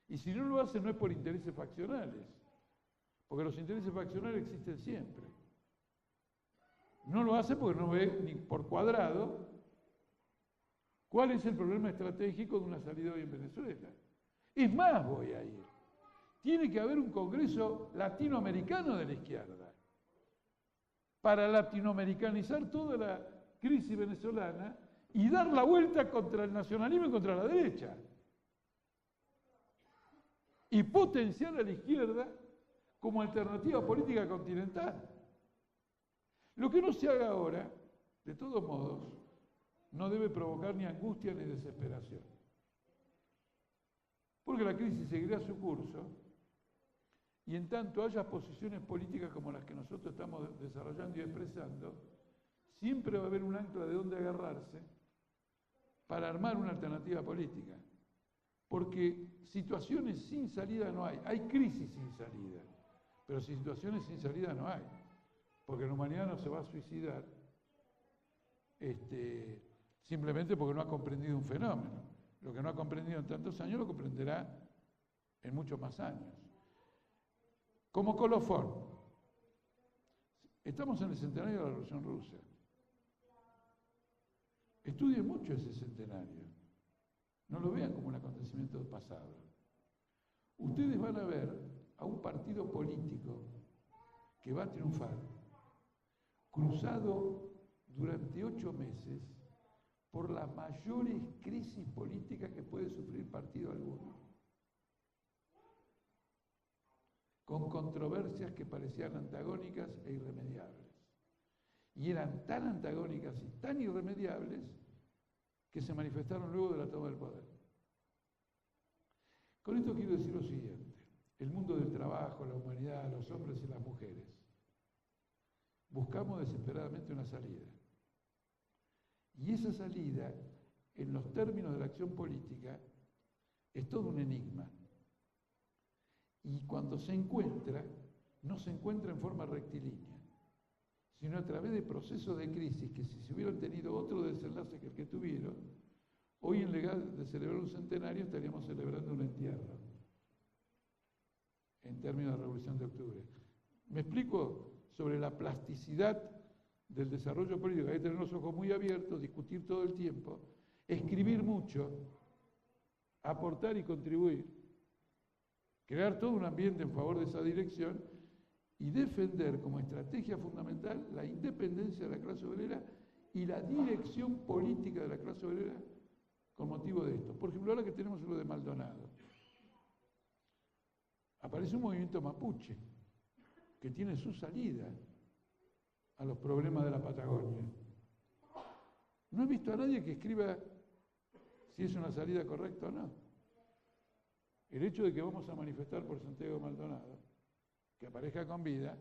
S1: Y si no lo hace no es por intereses faccionales, porque los intereses faccionales existen siempre. No lo hace porque no ve ni por cuadrado cuál es el problema estratégico de una salida hoy en Venezuela. Es más, voy a ir. tiene que haber un congreso latinoamericano de la izquierda para latinoamericanizar toda la crisis venezolana y dar la vuelta contra el nacionalismo y contra la derecha. Y potenciar a la izquierda como alternativa política continental. Lo que no se haga ahora, de todos modos, no debe provocar ni angustia ni desesperación. Porque la crisis seguirá su curso y en tanto haya posiciones políticas como las que nosotros estamos desarrollando y expresando, siempre va a haber un ancla de donde agarrarse para armar una alternativa política. Porque situaciones sin salida no hay. Hay crisis sin salida, pero situaciones sin salida no hay. Porque la humanidad no se va a suicidar simplemente porque no ha comprendido un fenómeno. Lo que no ha comprendido en tantos años lo comprenderá en muchos más años. Como colofón, estamos en el centenario de la Revolución Rusa. Estudien mucho ese centenario. No lo vean como un acontecimiento del pasado. Ustedes van a ver a un partido político que va a triunfar, cruzado durante 8 meses por las mayores crisis políticas que puede sufrir partido alguno, con controversias que parecían antagónicas e irremediables. Y eran tan antagónicas y tan irremediables que se manifestaron luego de la toma del poder. Con esto quiero decir lo siguiente: el mundo del trabajo, la humanidad, los hombres y las mujeres, buscamos desesperadamente una salida. Y esa salida, en los términos de la acción política, es todo un enigma. Y cuando se encuentra, no se encuentra en forma rectilínea, sino a través de procesos de crisis que, si se hubieran tenido otro desenlace que el que tuvieron, hoy en lugar de celebrar un centenario estaríamos celebrando un entierro, en términos de la Revolución de Octubre. ¿Me explico sobre la plasticidad del desarrollo político? Hay que tener los ojos muy abiertos, discutir todo el tiempo, escribir mucho, aportar y contribuir, crear todo un ambiente en favor de esa dirección y defender como estrategia fundamental la independencia de la clase obrera y la dirección política de la clase obrera con motivo de esto. Por ejemplo, ahora que tenemos lo de Maldonado, aparece un movimiento mapuche que tiene su salida a los problemas de la Patagonia. No he visto a nadie que escriba si es una salida correcta o no. El hecho de que vamos a manifestar por Santiago Maldonado, que aparezca con vida,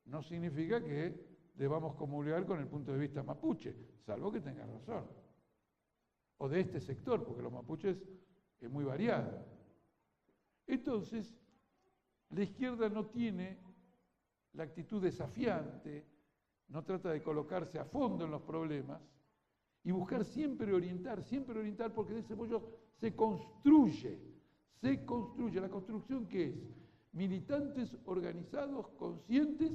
S1: no significa que debamos comulgar con el punto de vista mapuche, salvo que tenga razón. O de este sector, porque los mapuches es muy variado. Entonces, la izquierda no tiene la actitud desafiante, no trata de colocarse a fondo en los problemas y buscar siempre orientar, porque de ese modo se construye. ¿La construcción qué es? Militantes organizados, conscientes,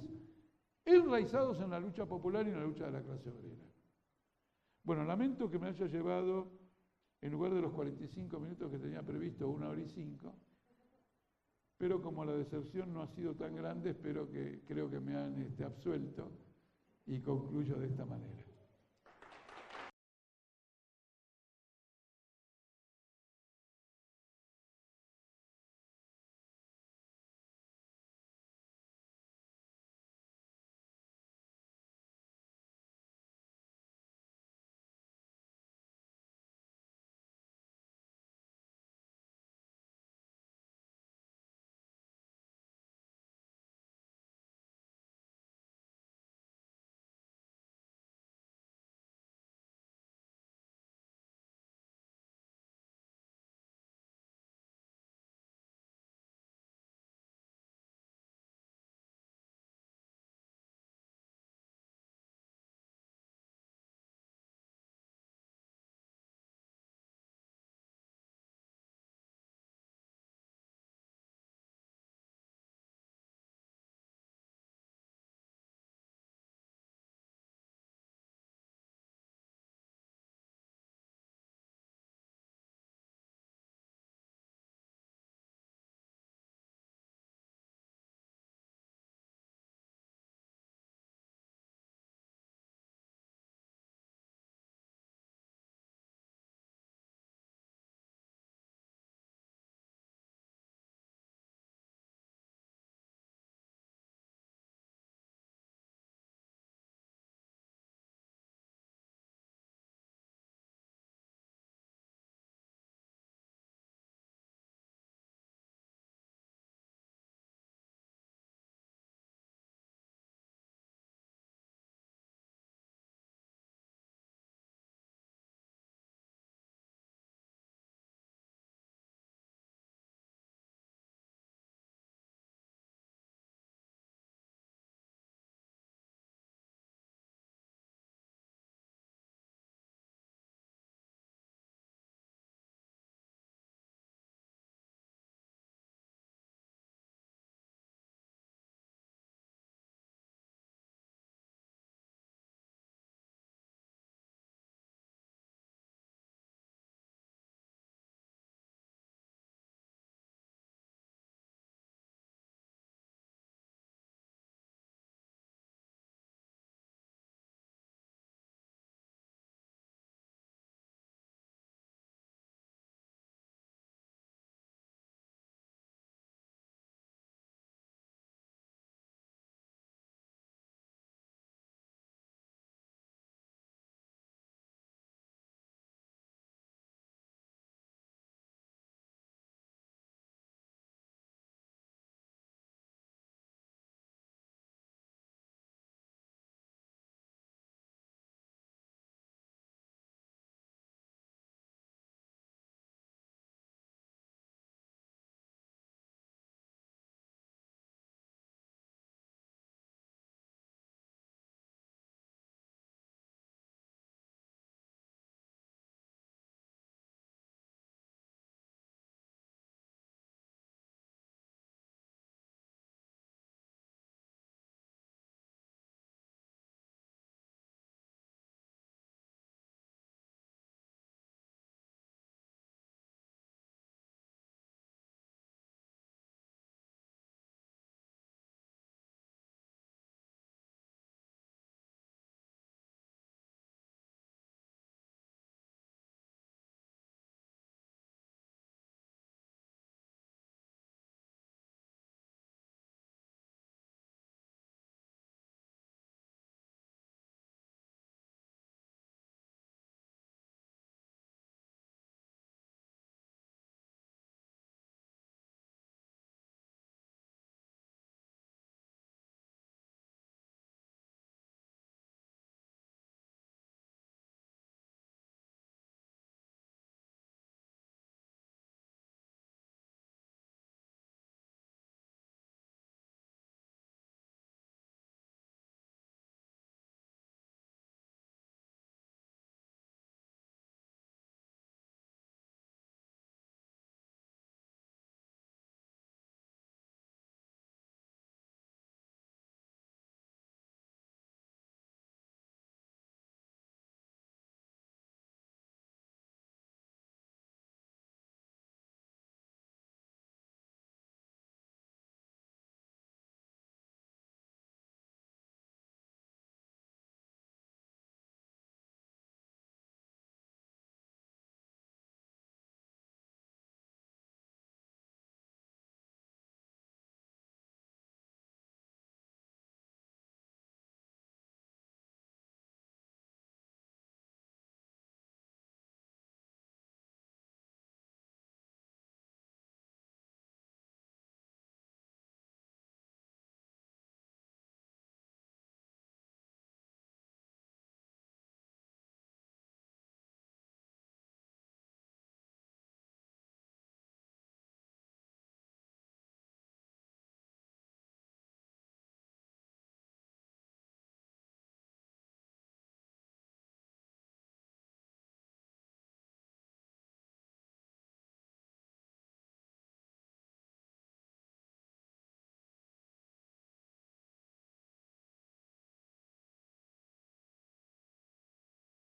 S1: enraizados en la lucha popular y en la lucha de la clase obrera. Bueno, lamento que me haya llevado, en lugar de los 45 minutos que tenía previsto, 1 hora y 5, pero como la decepción no ha sido tan grande, creo que me han absuelto y concluyo de esta manera.